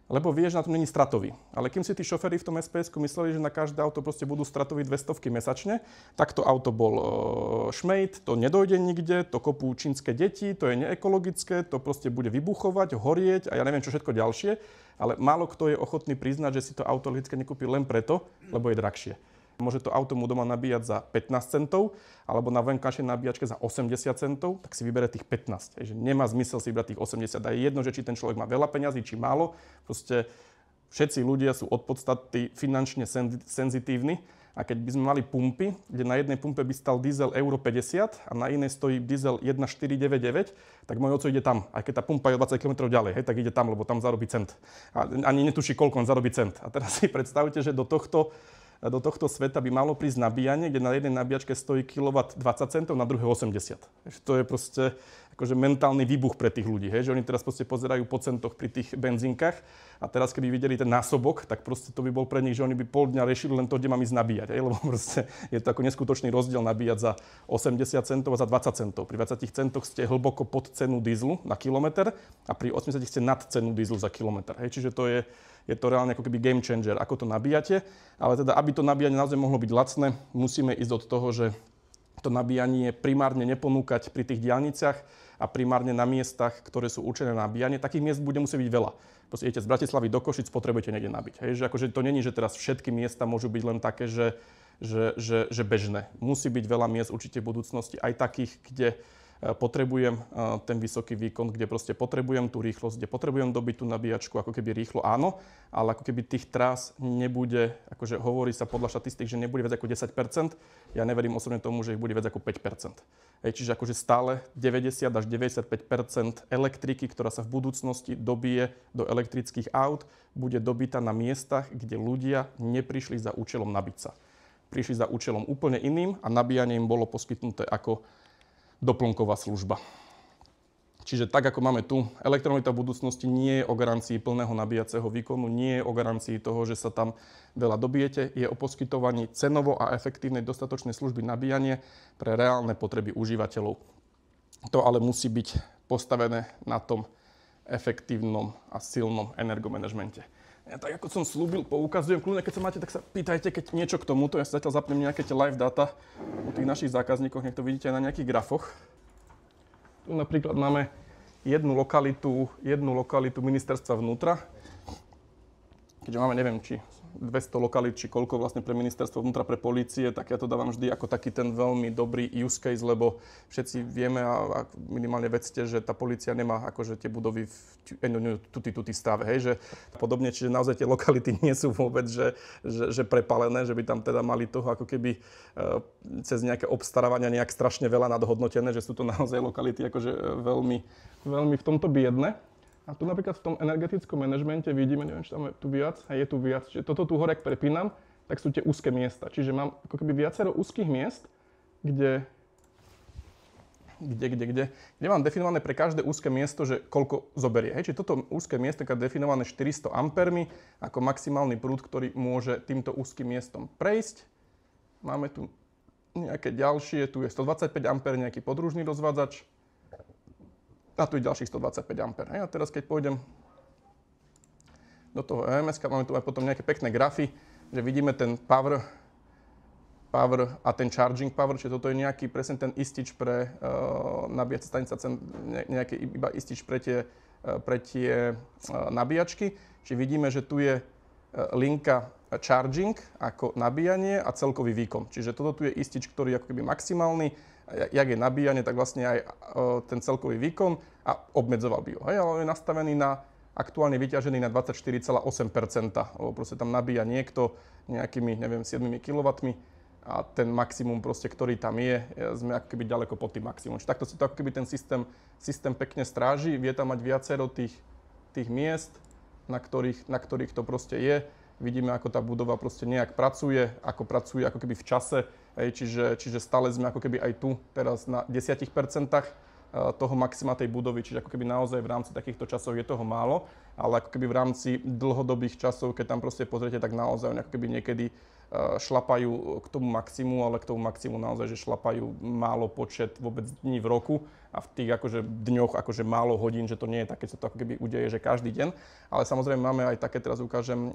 lebo vie, že na tom není stratový. Ale kým si tí šoféri v tom SPS-ku mysleli, že na každé auto proste budú stratoví 200 mesačne, tak to auto bol šmejt, to nedojde nikde, to kopú čínske deti, to je neekologické, to proste bude vybuchovať, horieť a ja neviem čo všetko ďalšie, ale málo kto je ochotný priznať, že si to auto elektrické nekúpi len preto, lebo je drahšie. Môže to auto mu doma nabíjať za 15 centov, alebo na vonkajšej nabíjačke za 80 centov, tak si vybere tých 15. Takže nemá zmysel si vybrať tých 80. A je jedno, že či ten človek má veľa peňazí, či málo. Proste všetci ľudia sú od podstaty finančne senzitívni. A keď by sme mali pumpy, kde na jednej pumpe by stal diesel euro 50 a na inej stojí diesel 1,499, tak môj oco ide tam. Aj keď tá pumpa je 20 km ďalej, hej, tak ide tam, lebo tam zarobí cent. A ani netuší, koľko on zarobí cent. A teraz si predstavte, že do tohto sveta by malo prísť nabíjanie, kde na jednej nabíjačke stojí kilowatt 20 centov, na druhé 80. To je proste akože mentálny výbuch pre tých ľudí, hej? Že oni teraz proste pozerajú po centoch pri tých benzínkach a teraz keby videli ten násobok, tak proste to by bol pre nich, že oni by pol dňa riešili len to, kde mám ísť nabíjať, hej? Lebo proste je to ako neskutočný rozdiel nabíjať za 80 centov a za 20 centov. Pri 20 centoch ste hlboko pod cenu dieslu na kilometr a pri 80 ste nad cenu dieslu za kilometr, hej? Čiže to je to reálne ako keby game changer, ako to nabíjate. Ale teda, aby to nabíjanie naozaj mohlo byť lacné, musíme ísť od toho, že to nabíjanie primárne neponúkať pri tých diaľniciach a primárne na miestach, ktoré sú určené na nabíjanie. Takých miest bude musieť byť veľa. Proste idete z Bratislavy do Košic, potrebujete niekde nabiť. Hej, že akože to není, že teraz všetky miesta môžu byť len také, že bežné. Musí byť veľa miest určite v budúcnosti, aj takých, kde potrebujem ten vysoký výkon, kde proste potrebujem tú rýchlosť, kde potrebujem dobiť tú nabíjačku, ako keby rýchlo, áno, ale ako keby tých trás nebude, akože hovorí sa podľa štatistík, že nebude viac ako 10%, ja neverím osobne tomu, že ich bude viac ako 5%. Čiže akože stále 90 až 95% elektriky, ktorá sa v budúcnosti dobije do elektrických aut, bude dobitá na miestach, kde ľudia neprišli za účelom nabiť sa. Prišli za účelom úplne iným a nabíjanie im bolo poskytnuté ako doplnková služba. Čiže tak, ako máme tu, elektromobilita v budúcnosti nie je o garancii plného nabíjaceho výkonu, nie je o garancii toho, že sa tam veľa dobijete, je o poskytovaní cenovo a efektívnej dostatočnej služby nabíjanie pre reálne potreby užívateľov. To ale musí byť postavené na tom efektívnom a silnom energomanažmente. Ja tak ako som slúbil, poukazujem, kľudne keď sa máte, tak sa pýtajte, keď niečo k tomuto. Ja sa zatiaľ zapnem nejaké tie live data u tých našich zákazníkov, nech to vidíte aj na nejakých grafoch. Tu napríklad máme jednu lokalitu ministerstva vnútra. Keďže máme, neviem, či 200 lokalít, či koľko vlastne pre ministerstvo vnútra, pre polície, tak ja to dávam vždy ako taký ten veľmi dobrý use case, lebo všetci vieme a minimálne vedzte, že tá polícia nemá akože tie budovy v tuti stave, hej, že podobne, čiže naozaj tie lokality nie sú vôbec, že prepalené, že by tam teda mali toho ako keby cez nejaké obstarávania nejak strašne veľa nadhodnotené, že sú to naozaj lokality akože veľmi v tomto biedne. A tu napríklad v tom energetickom manažmente vidíme, neviem, či tam je tu viac, a je tu viac. Čiže toto tu hore, ak prepínam, tak sú tie úzke miesta. Čiže mám ako keby viacero úzkých miest, kde mám definované pre každé úzke miesto, že koľko zoberie. Hej, čiže toto úzke miesto je definované 400 ampermi ako maximálny prúd, ktorý môže týmto úzkým miestom prejsť. Máme tu nejaké ďalšie, tu je 125 A, nejaký podružný rozvádzač a tu je ďalších 125 A. A teraz keď pôjdem do toho EMS, máme tu aj potom nejaké pekné grafy, že vidíme ten power a ten charging power, čiže toto je nejaký presne ten istič pre nabíjacie stanice, nejaký iba istič pre tie nabíjačky. Čiže vidíme, že tu je linka charging ako nabíjanie a celkový výkon. Čiže toto tu je istič, ktorý je ako keby maximálny. Jak je nabíjanie, tak vlastne aj ten celkový výkon a obmedzoval by ho. Hej, ale je nastavený aktuálne vyťažený na 24,8%. Proste tam nabíja niekto nejakými, neviem, 7 kW a ten maximum proste, ktorý tam je, sme ako keby ďaleko pod tým maximum. Čiže takto si to ako keby ten systém pekne stráži, vie tam mať viacero tých miest, na ktorých to proste je. Vidíme, ako tá budova proste nejak pracuje ako keby v čase. Čiže stále sme ako keby aj tu teraz na 10% toho maxima tej budovy, čiže ako keby naozaj v rámci takýchto časov je toho málo, ale ako keby v rámci dlhodobých časov, keď tam proste pozriete, tak naozaj ako keby niekedy šlapajú k tomu maximu, ale k tomu maximu naozaj, že šlapajú málo počet vôbec dní v roku a v tých akože dňoch akože málo hodín, že to nie je také, čo to ako keby udeje, že každý deň. Ale samozrejme máme aj také, teraz ukážem,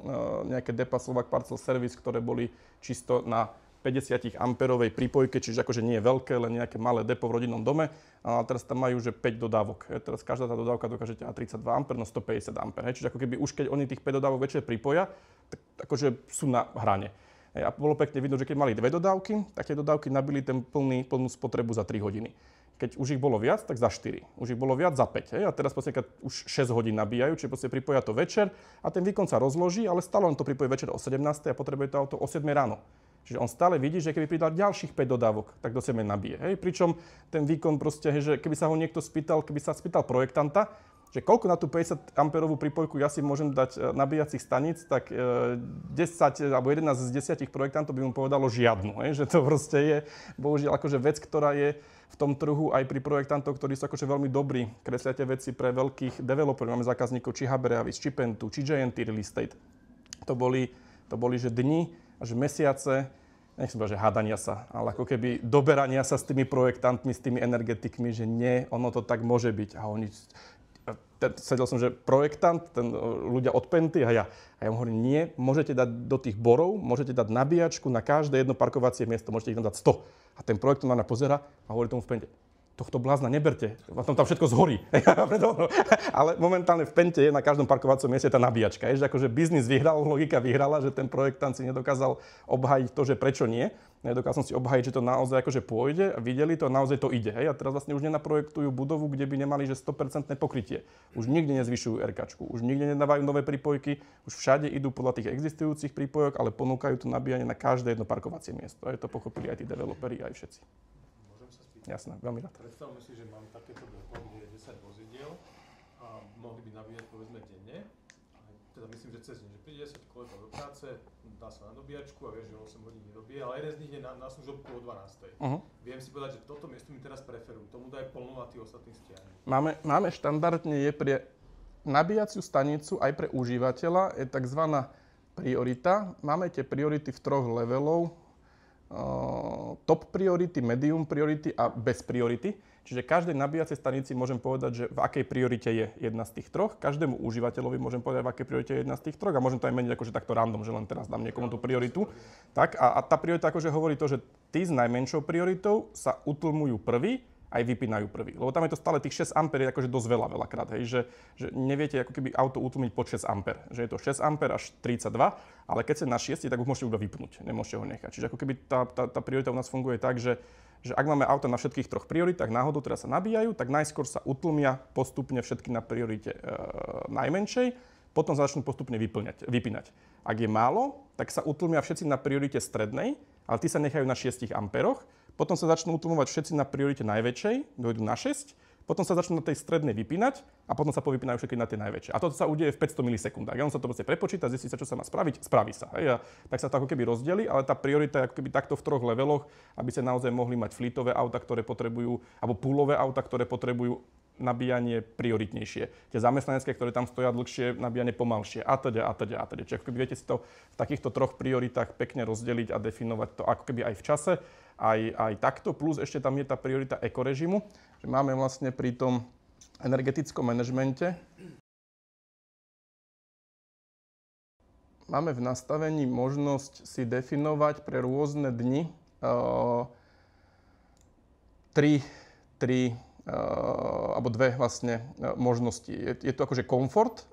nejaké Depa Slovak Parcel Service, ktoré boli čisto na 50 amperovej prípojke, čiže akože nie je veľké, len nejaké malé depo v rodinnom dome. A teraz tam majú, že 5 dodávok. Teraz každá tá dodávka dokáže ťahať 32 A, no 150 A. Čiže ako keby už keď oni tých 5 dodávok väčšie pripoja, tak akože sú na hrane. A bolo pekne vidno, že keď mali 2 dodávky, tak tie dodávky nabili plnú spotrebu za 3 hodiny. Keď už ich bolo viac, tak za 4. Už ich bolo viac za 5. A teraz keď už 6 hodín nabíjajú, čiže proste pripoja to večer a ten výkon sa rozloží, ale stále on to pripojí večer o 17 a potrebuje to auto o 7 ráno. Čiže on stále vidí, že keby pridal ďalších 5 dodávok, tak do 7 nabije. Pričom ten výkon proste, že keby sa ho niekto spýtal, projektanta, že koľko na tú 50 amperovú prípojku ja si môžem dať nabíjacích staníc, tak 10 alebo 11 z 10 projektantov by mu povedalo žiadnu. Že to proste je bohužiaľ akože vec, ktorá je v tom trhu aj pri projektantoch, ktorí sú akože veľmi dobrí. Kresliate veci pre veľkých developerov. Máme zákazníkov či Haber-Avis, či Pentu, či JNT Real Estate. To boli že dni až mesiace, nechcem povedať, že hádania sa, ale ako keby doberania sa s tými projektantmi, s tými energetikmi, že nie, ono to tak môže byť. A oni sedel som, že projektant, ľudia od Penty a ja mu hovorím, nie, môžete dať do tých borov, môžete dať nabíjačku na každé jedno parkovacie miesto, môžete ich tam dať 100. A ten projektant na pozera a hovorí tomu v Pente, tohto blázna neberte, tam všetko zhorí. Ale momentálne v Pente je na každom parkovacom mieste tá nabíjačka. Je, že akože biznis vyhral, logika vyhrala, že ten projektant si nedokázal obhájiť to, že prečo nie. Nedokázal som si obhájiť, že to naozaj akože pôjde a videli to a naozaj to ide. A teraz vlastne už nenaprojektujú budovu, kde by nemali že 100% pokrytie. Už nikde nezvyšujú RKčku, už nikde nedávajú nové prípojky, už všade idú podľa tých existujúcich prípojok, ale ponúkajú tu nabíjanie na každé jedno parkovacie miesto. A to pochopili aj tí developeri, aj všetci. Jasné, veľmi rád. Predstavme si, že mám takéto depo, kde je 10 vozidiel a mohli by nabíjať povedzme denne. Teda myslím, že cez deň, že príde 10 kolegov do práce, dá sa na dobíjačku a vieš, že 8 hodín nedobije, ale jeden z nich je na služobku o 12. Viem si povedať, že toto miesto mi teraz preferujú, tomu daj plnú a tí ostatní stiahnu. Máme štandardne je pre nabíjaciu stanicu aj pre užívateľa je tzv. Priorita. Máme tie priority v 3 levelov. Top priority, medium priority a bez priority. Čiže každej nabíjacej stanici môžem povedať, že v akej priorite je jedna z tých 3. Každému užívateľovi môžem povedať, v akej priorite je jedna z tých 3. A môžem to aj meniť akože takto random, že len teraz dám niekomu tú prioritu. Tak, a tá priorita akože hovorí to, že tí s najmenšou prioritou sa utlmujú prvý, aj vypínajú prvý. Lebo tam je to stále tých 6 A je akože dosť veľakrát, hej, že neviete ako keby auto utlmiť pod 6 A, že je to 6 A až 32, ale keď ste na 6, tak už môžete iba vypnúť, nemôžete ho nechať. Čiže ako keby tá priorita u nás funguje tak, že ak máme auto na všetkých 3 prioritách, náhodou teraz sa nabíjajú, tak najskôr sa utlmia postupne všetky na priorite najmenšej, potom sa začnú postupne vypínať. Ak je málo, tak sa utlmia všetci na priorite strednej, ale tí sa nechajú na 6 A. Potom sa začnú utlmovať všetci na priorite najväčšej, dojdu na 6, potom sa začnú na tej strednej vypínať a potom sa povypínajú všetky na tej najväčšej. A toto sa udeje v 500 milisekundách. On sa to proste prepočíta, zistí sa, čo sa má spraviť, spraví sa. A tak sa to ako keby rozdeli, ale tá priorita je ako keby takto v 3 leveloch, aby sa naozaj mohli mať fleetové auta, ktoré potrebujú, alebo poolové auta, ktoré potrebujú nabíjanie prioritnejšie. Tie zamestnanecké, ktoré tam stoja dlhšie, nabíjanie pomalšie a teda. Čiže ako keby viete si to v takýchto troch prioritách pekne rozdeliť a definovať to ako keby aj v čase, aj takto. Plus ešte tam je tá priorita ekorežimu, že máme vlastne pri tom energetickom manažmente máme v nastavení možnosť si definovať pre rôzne dni alebo dve vlastne možnosti. Je to akože komfort,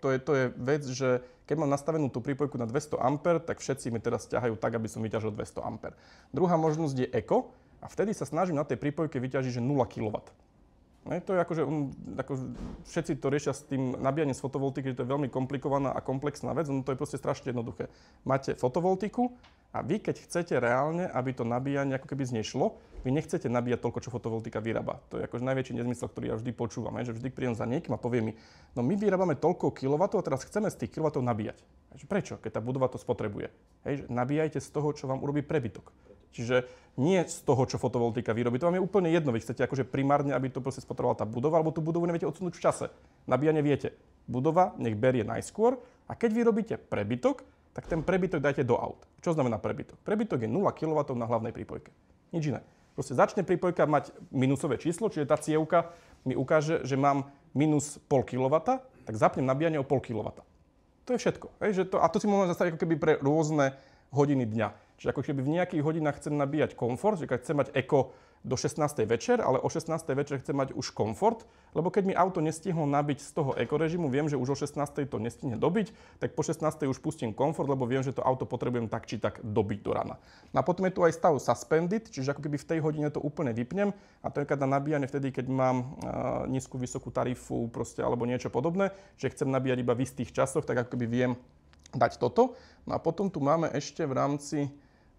to je vec, že keď mám nastavenú tú prípojku na 200 A, tak všetci mi teraz ťahajú tak, aby som vyťažil 200 A. Druhá možnosť je eko a vtedy sa snažím na tej prípojke vyťažiť, že 0 kW. To je akože, všetci to riešia s tým nabíjaním z fotovoltiky, že to je veľmi komplikovaná a komplexná vec, to je proste strašne jednoduché. Máte fotovoltiku a vy, keď chcete reálne, aby to nabíjanie ako keby znešlo, vy nechcete nabíjať toľko, čo fotovoltika vyrába. To je akože najväčší nezmysel, ktorý ja vždy počúvam, že vždy prídem za niekým a povie mi, no my vyrábame toľko kilovatov a teraz chceme z tých kilovatov nabíjať. Prečo? Keď tá budova to spotrebuje. Nabíjajte z toho, čo vám urobí prebytok. Čiže nie z toho, čo fotovoltika vyrobí. To vám je úplne jedno. Vy chcete akože primárne, aby to proste spotrebovala tá budova, alebo tú budovu neviete odsunúť v čase. Nabíjanie viete. Budova nech berie najskôr a keď vyrobíte prebytok, tak ten prebytok dajte do aut. Čo znamená prebytok? Prebytok je 0 kW na hlavnej prípojke. Nič iné. Proste začne prípojka mať minusové číslo, čiže tá cievka mi ukáže, že mám minus 0,5 kW, tak zapnem nabíjanie o 0,5 kW. To je všetko. A to si môžem zastaviť ako keby pre rôzne hodiny dňa. Čiže ako keby v nejakých hodinách chcem nabíjať komfort, že keď chcem mať eko do 16. večer, ale o 16. večer chcem mať už komfort, lebo keď mi auto nestihlo nabiť z toho ekorežimu, viem, že už o 16. to nestihne dobiť, tak po 16. už pustím komfort, lebo viem, že to auto potrebujem tak či tak dobiť do rána. No a potom je tu aj stav suspended, čiže ako keby v tej hodine to úplne vypnem a to je na nabíjanie vtedy, keď mám nízku, vysokú tarifu proste, alebo niečo podobné, že chcem nabíjať iba v istých časoch, tak ako keby viem dať toto. No a potom tu máme ešte v rámci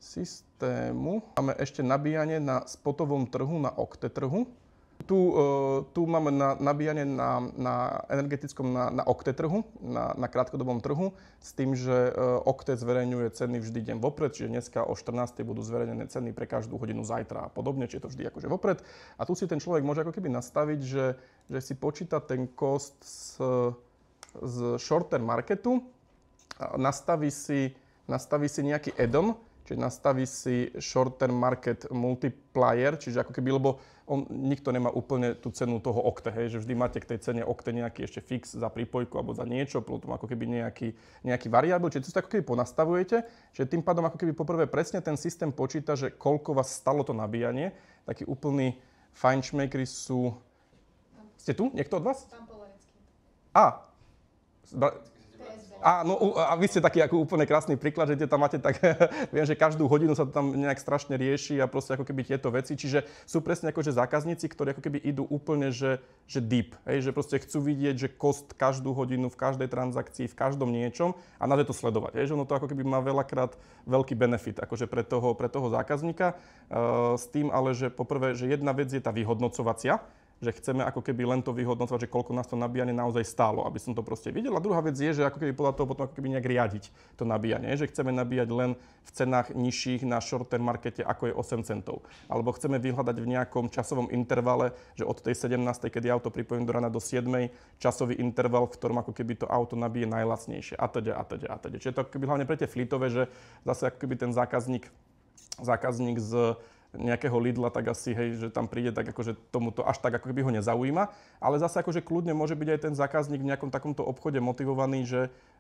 systému máme ešte nabíjanie na spotovom trhu, na okte trhu. Tu máme nabíjanie na energetickom na okte trhu, na krátkodobom trhu, s tým, že okte zverejňuje ceny vždy deň vopred, čiže dneska o 14. budú zverejnené ceny pre každú hodinu zajtra a podobne, čiže to vždy akože vopred. A tu si ten človek môže ako keby nastaviť, že si počíta ten cost z short-term marketu, nastaví si nejaký add-on, čiže nastaví si short-term market multiplier, čiže ako keby, lebo nikto nemá úplne tú cenu toho okte, že vždy máte k tej cene okte nejaký ešte fix za prípojku alebo za niečo, potom ako keby nejaký variábel, čiže to si to ako keby ponastavujete, že tým pádom ako keby poprvé presne ten systém počíta, že koľko vás stalo to nabíjanie. Takí úplní fajnšmekri sú... Ste tu? Niekto od vás? Pán Polorecký. A vy ste taký ako úplne krásny príklad, že tam máte tak, viem, že každú hodinu sa to tam nejak strašne rieši a proste ako keby tieto veci, čiže sú presne akože zákazníci, ktorí ako keby idú úplne, že deep, že proste chcú vidieť, že cost každú hodinu v každej transakcii, v každom niečom a na to sledovať, že ono to ako keby má veľakrát veľký benefit akože pre toho zákazníka, s tým ale, že poprvé, že jedna vec je tá vyhodnocovacia, že chceme ako keby len to vyhodnocovať, že koľko nás to nabíjanie naozaj stálo, aby som to proste videl. A druhá vec je, že ako keby podľa toho potom ako keby nejak riadiť to nabíjanie, že chceme nabíjať len v cenách nižších na short-term markete, ako je 8 centov. Alebo chceme vyhľadať v nejakom časovom intervale, že od tej 17. kedy auto pripojím do rána do 7. časový interval, v ktorom ako keby to auto nabíje najlacnejšie. A teda. Čiže to ako keby hlavne pre tie fleetové, že zase ako keby ten zákazník z nejakého Lidla, tak asi, že tam príde, tak akože tomu to až tak ako keby ho nezaujíma. Ale zase akože kľudne môže byť aj ten zákazník v nejakom takomto obchode motivovaný,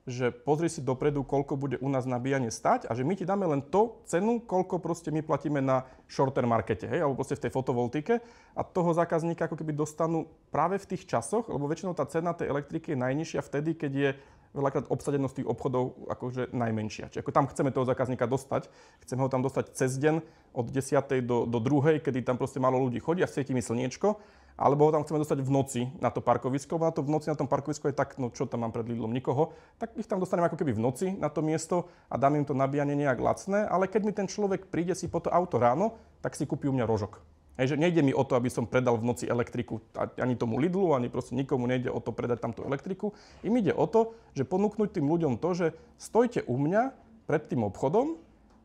že pozri si dopredu, koľko bude u nás nabíjanie stať a že my ti dáme len to cenu, koľko proste my platíme na short-term markete, alebo proste v tej fotovoltike a toho zákazníka ako keby dostanú práve v tých časoch, lebo väčšinou tá cena tej elektriky je najnižšia vtedy, keď je veľakrát obsadenosť tých obchodov akože najmenšia. Čiže ako tam chceme toho zákazníka dostať, chceme ho tam dostať cez deň od 10. do 2. kedy tam proste málo ľudí chodí a svieti mi slniečko, alebo ho tam chceme dostať v noci na to parkovisko, lebo v noci na tom parkovisku je tak, no čo tam mám pred Lidlom, nikoho, tak ich tam dostaneme ako keby v noci na to miesto a dám im to nabíjanie nejak lacné, ale keď mi ten človek príde si po to auto ráno, tak si kúpi u mňa rožok. Že nejde mi o to, aby som predal v noci elektriku ani tomu Lidlu, ani proste nikomu nejde o to predať tam tú elektriku. Im ide o to, že ponúknuť tým ľuďom to, že stojte u mňa pred tým obchodom,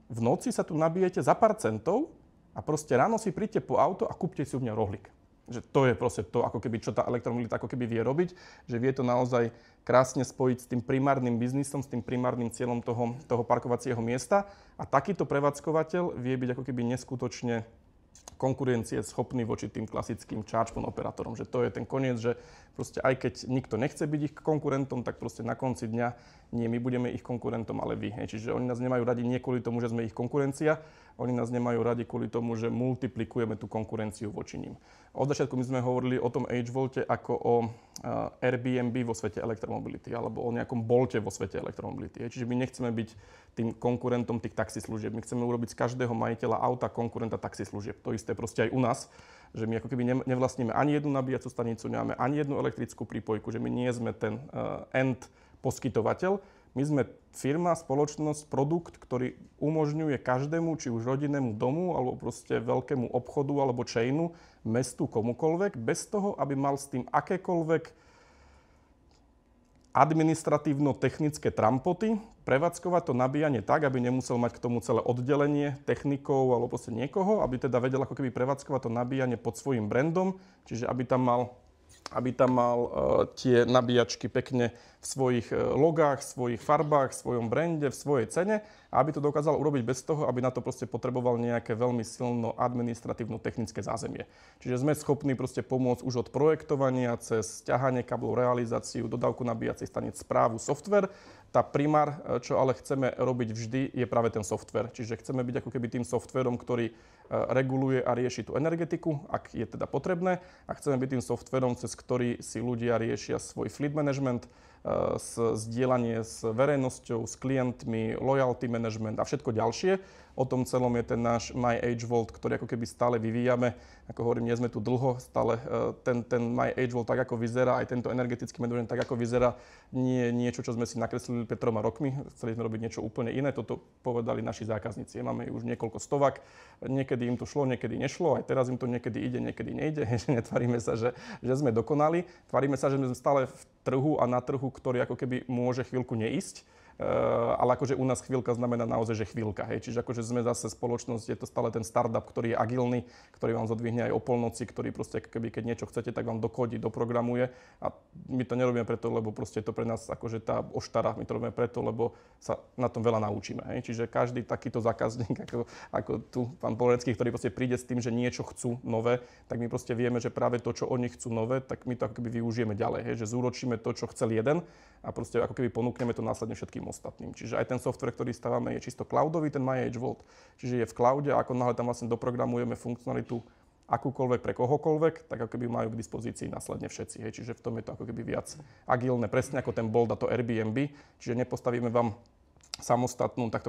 v noci sa tu nabijete za pár centov a proste ráno si príďte po auto a kúpte si u mňa rohlík. Že to je proste to, ako keby, čo tá elektromobilita ako keby vie robiť, že vie to naozaj krásne spojiť s tým primárnym biznisom, s tým primárnym cieľom toho parkovacieho miesta. A takýto prevádzkovateľ vie byť ako keby neskutočne konkurencie schopný voči tým klasickým charge point operátorom. Že to je ten koniec, že proste aj keď nikto nechce byť ich konkurentom, tak proste na konci dňa nie my budeme ich konkurentom, ale vy. Čiže oni nás nemajú radi nie kvôli tomu, že sme ich konkurencia, oni nás nemajú radi kvôli tomu, že multiplikujeme tú konkurenciu voči ním. Od začiatku my sme hovorili o tom H-Volte ako o Airbnb vo svete elektromobility alebo o nejakom Bolte vo svete elektromobility. Čiže my nechceme byť tým konkurentom tých taxislužieb. My chceme urobiť z každého majiteľa auta konkurenta taxislužieb. To isté proste aj u nás, že my ako keby nevlastníme ani jednu nabíjacú stanicu, nemáme ani jednu elektrickú prípojku, že my nie sme ten end poskytovateľ. My sme firma, spoločnosť, produkt, ktorý umožňuje každému, či už rodinnému domu, alebo proste veľkému obchodu, alebo chainu, mestu, komukoľvek, bez toho, aby mal s tým akékoľvek administratívno-technické trampoty, prevádzkovať to nabíjanie tak, aby nemusel mať k tomu celé oddelenie technikov alebo proste niekoho, aby teda vedel ako keby prevádzkovať to nabíjanie pod svojím brandom, čiže aby tam mal tie nabíjačky pekne v svojich logách, v svojich farbách, v svojom brande, v svojej cene a aby to dokázal urobiť bez toho, aby na to proste potreboval nejaké veľmi silno administratívno-technické zázemie. Čiže sme schopní proste pomôcť už od projektovania cez ťahanie kablov, realizáciu, dodávku nabíjacej stanic, správu, software. Tá primár, čo ale chceme robiť vždy, je práve ten software. Čiže chceme byť ako keby tým softverom, ktorý reguluje a rieši tú energetiku, ak je teda potrebné. A chceme byť tým softverom, cez ktorý si ľudia riešia svoj fleet management, zdieľanie s verejnosťou, s klientmi, loyalty management a všetko ďalšie. O tom celom je ten náš MyH-Volt, ktorý ako keby stále vyvíjame. Ako hovorím, nie sme tu dlho, stále ten MyH-Volt tak, ako vyzerá, aj tento energetický management tak, ako vyzerá, nie je niečo, čo sme si nakreslili pred 3 rokmi. Chceli sme robiť niečo úplne iné, toto povedali naši zákazníci. Máme už niekoľko stovák, niekedy im to šlo, niekedy nešlo, aj teraz im to niekedy ide, niekedy nejde. Netvárime sa, že sme dokonali, tvárime sa, že sme stále v trhu a na trhu, ktorý ako keby môže chvíľku neísť. Ale akože u nás chvíľka znamená naozaj, že chvíľka. Hej. Čiže akože sme zase spoločnosť, je to stále ten startup, ktorý je agilný, ktorý vám zodvihne aj o polnoci, ktorý proste, keď niečo chcete, tak vám dokodí, doprogramuje. A my to nerobíme preto, lebo proste je to pre nás akože tá oštara. My to robíme preto, lebo sa na tom veľa naučíme. Hej. Čiže každý takýto zákazník, ako tu pán Polecký, ktorý proste príde s tým, že niečo chcú nové, tak my proste vieme, že práve to, čo oni chcú nové, tak my to ako keby využijeme ďalej. Hej. Že zúročíme to, čo chcel jeden a proste ako keby ponúkneme to následne všetkým ostatným. Čiže aj ten software, ktorý stávame, je čisto cloudový, ten MyH-Volt. Čiže je v cloude a ako náhle tam vlastne doprogramujeme funkcionalitu akúkoľvek pre kohokoľvek, tak ako keby majú k dispozícii následne všetci. Hej. Čiže v tom je to ako keby viac agilné, presne ako ten Bolt a to Airbnb. Čiže nepostavíme vám samostatnú, tak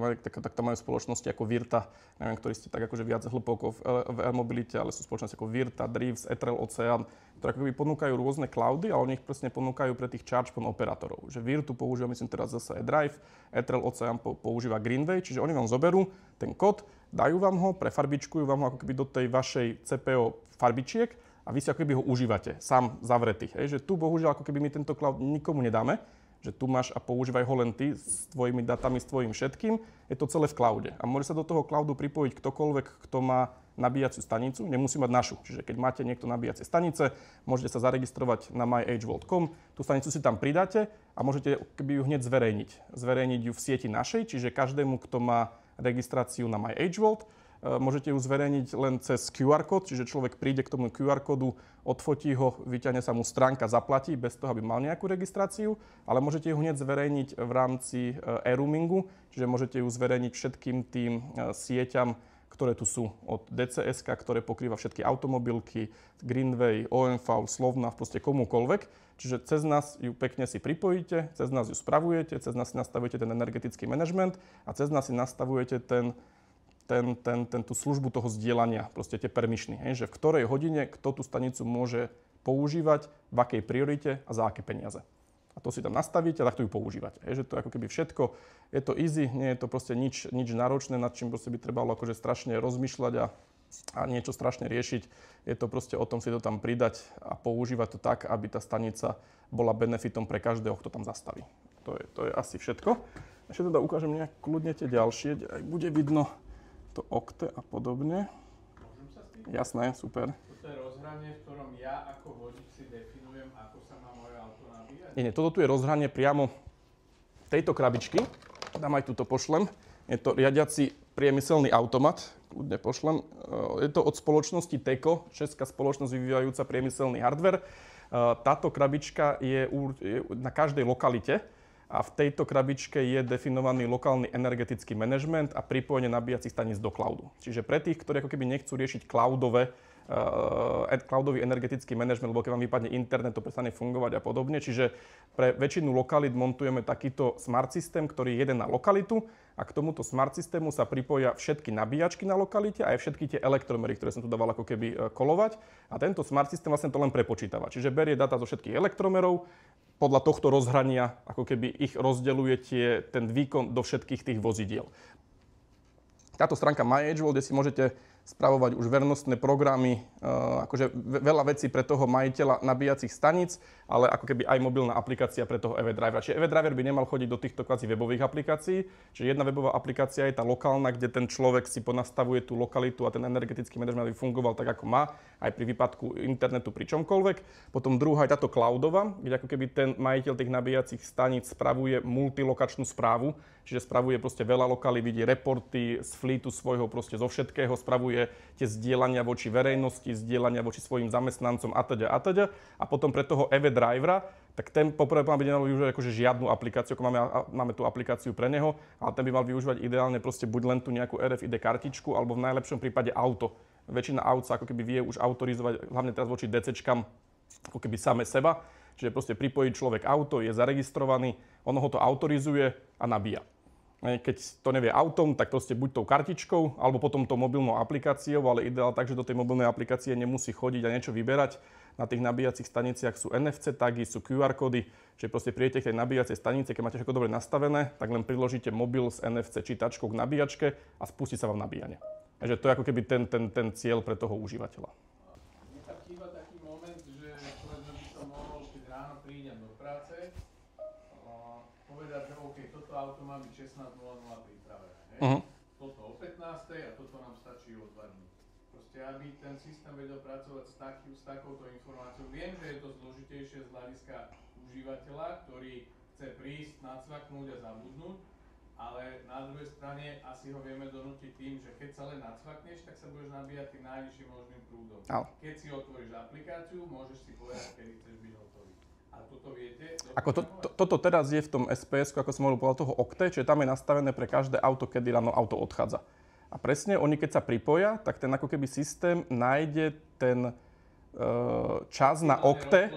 to majú spoločnosti ako Virta, neviem, ktorí ste tak akože viac hlboko v e-mobilite, ale sú spoločnosti ako Virta, Drives, Etrel, Ocean, ktoré ako keby ponúkajú rôzne cloudy, ale oni ich presne ponúkajú pre tých charge point operátorov. Že Virtu používa, myslím teraz zase Drive, Etrel, Ocean používa Greenway, čiže oni vám zoberú ten kód, dajú vám ho, prefarbičkujú vám ho ako keby do tej vašej CPO farbičiek a vy si ako keby ho užívate, sám zavretý. Že tu bohužiaľ ako keby my tento cloud nikomu nedáme, že tu máš a používaj ho len ty s tvojimi datami, s tvojim všetkým. Je to celé v cloude. A môže sa do toho cloudu pripojiť ktokoľvek, kto má nabíjaciu stanicu. Nemusí mať našu. Čiže keď máte niekto nabíjacie stanice, môžete sa zaregistrovať na myhvolt.com. Tú stanicu si tam pridáte a môžete keby ju hneď zverejniť. Zverejniť ju v sieti našej, čiže každému, kto má registráciu na myhvolt, môžete ju zverejniť len cez QR kód, čiže človek príde k tomu QR kódu, odfotí ho, vyťahne sa mu stránka, zaplatí bez toho, aby mal nejakú registráciu, ale môžete ju hneď zverejniť v rámci e-roomingu, čiže môžete ju zverejniť všetkým tým sieťam, ktoré tu sú od DCS, ktoré pokrýva všetky automobilky, Greenway, OMV, Slovnav, proste komukoľvek. Čiže cez nás ju pekne si pripojíte, cez nás ju spravujete, cez nás si nastavujete ten energetický manažment a cez nás si nastavujete tú službu toho zdieľania, proste tie permišny, že v ktorej hodine kto tú stanicu môže používať, v akej priorite a za aké peniaze. A to si tam nastavíte a takto ju používate. Že to je ako keby všetko, je to easy, nie je to proste nič náročné, nad čím proste by trebalo akože strašne rozmýšľať a niečo strašne riešiť. Je to proste o tom si to tam pridať a používať to tak, aby tá stanica bola benefitom pre každého, kto tam zastaví. To je asi všetko. Ešte teda ukážem nejak kľudne tie ďalšie, aj bude vidno to okte a podobne. Jasné, super. Toto je rozhratie rozhranie, v ktorom ja ako vodič si definujem, ako sa má moje auto nabíjať? Nie, toto tu je rozhranie priamo tejto krabičky. Dám aj túto pošlem. Je to riadiaci priemyselný automat. Kľudne pošlem. Je to od spoločnosti Teco, česká spoločnosť vyvíjajúca priemyselný hardware. Táto krabička je na každej lokalite a v tejto krabičke je definovaný lokálny energetický manažment a pripojenie nabíjacích staníc do cloudu. Čiže pre tých, ktorí ako keby nechcú riešiť cloudový energetický manažment, lebo keď vám vypadne internet, to prestane fungovať a podobne. Čiže pre väčšinu lokalít montujeme takýto smart systém, ktorý je jeden na lokalitu a k tomuto smart systému sa pripoja všetky nabíjačky na lokalite a aj všetky tie elektromery, ktoré som tu dával ako keby kolovať. A tento smart systém vlastne to len prepočítava. Čiže berie dáta zo všetkých elektromerov, podľa tohto rozhrania ako keby ich rozdeľuje ten výkon do všetkých tých vozidiel. Táto stránka MyHVOLT, kde si môžete spravovať už vernostné programy, akože veľa vecí pre toho majiteľa nabíjacích staníc, ale ako keby aj mobilná aplikácia pre toho EV Drivera. Čiže EV Driver by nemal chodiť do týchto kvázi webových aplikácií. Čiže jedna webová aplikácia je tá lokálna, kde ten človek si ponastavuje tú lokalitu a ten energetický manažment, aby fungoval tak, ako má, aj pri výpadku internetu, pri čomkoľvek. Potom druhá je táto cloudová, kde ako keby ten majiteľ tých nabíjacích staníc spravuje multilokačnú správu, čiže spravuje proste veľa lokalí, vidí reporty z fleetu svojho, proste zo všetkého, spravuje tie zdieľania voči verejnosti, zdieľania voči svojim zamestnancom atď. A potom pre toho EV Drivera, tak ten poprvé by nemal využívať akože žiadnu aplikáciu, ako máme tú aplikáciu pre neho, ale ten by mal využívať ideálne proste buď len tú nejakú RFID kartičku, alebo v najlepšom prípade auto. Väčšina aut sa ako keby vie už autorizovať, hlavne teraz voči DCčkám, ako keby same seba. Čiže proste pripojí človek auto, je zaregistrovaný, ono ho to autorizuje a nabíja. Keď to nevie autom, tak proste buď tou kartičkou, alebo potom tou mobilnou aplikáciou, ale ideál tak, že do tej mobilnej aplikácie nemusí chodiť a niečo vyberať. Na tých nabíjacích staniciach sú NFC tagy, sú QR kódy, čiže proste príjete k tej nabíjacej stanice, keď máte všetko dobre nastavené, tak len priložíte mobil s NFC čítačkou k nabíjačke a spustí sa vám nabíjanie. Takže to je ako keby ten cieľ pre toho užívateľa. Mne tak chýba taký moment, že povedzme by som mohol, keď ráno prídem do práce, povedať, že OK, toto auto má byť 16:00 pripravené, toto o 15:00 a toto nám stačí o 2 dní. Proste, aby ten systém vedel pracovať s takouto informáciou. Viem, že je to zložitejšie z hľadiska užívateľa, ktorý chce prísť, nacvaknúť a zabudnúť, ale na druhej strane asi ho vieme donútiť tým, že keď sa len nacvakneš, tak sa budeš nabíjať tým najvyšším možným prúdom. Keď si otvoríš aplikáciu, môžeš si povedať, kedy chceš byť hotový. A toto viete? Toto teraz je v tom SPS-ku, ako som hovoril, podľa toho Okte, čiže tam je nastavené pre každé auto, kedy ráno auto odchádza. A presne oni, keď sa pripoja, tak ten ako keby systém nájde ten čas na Okte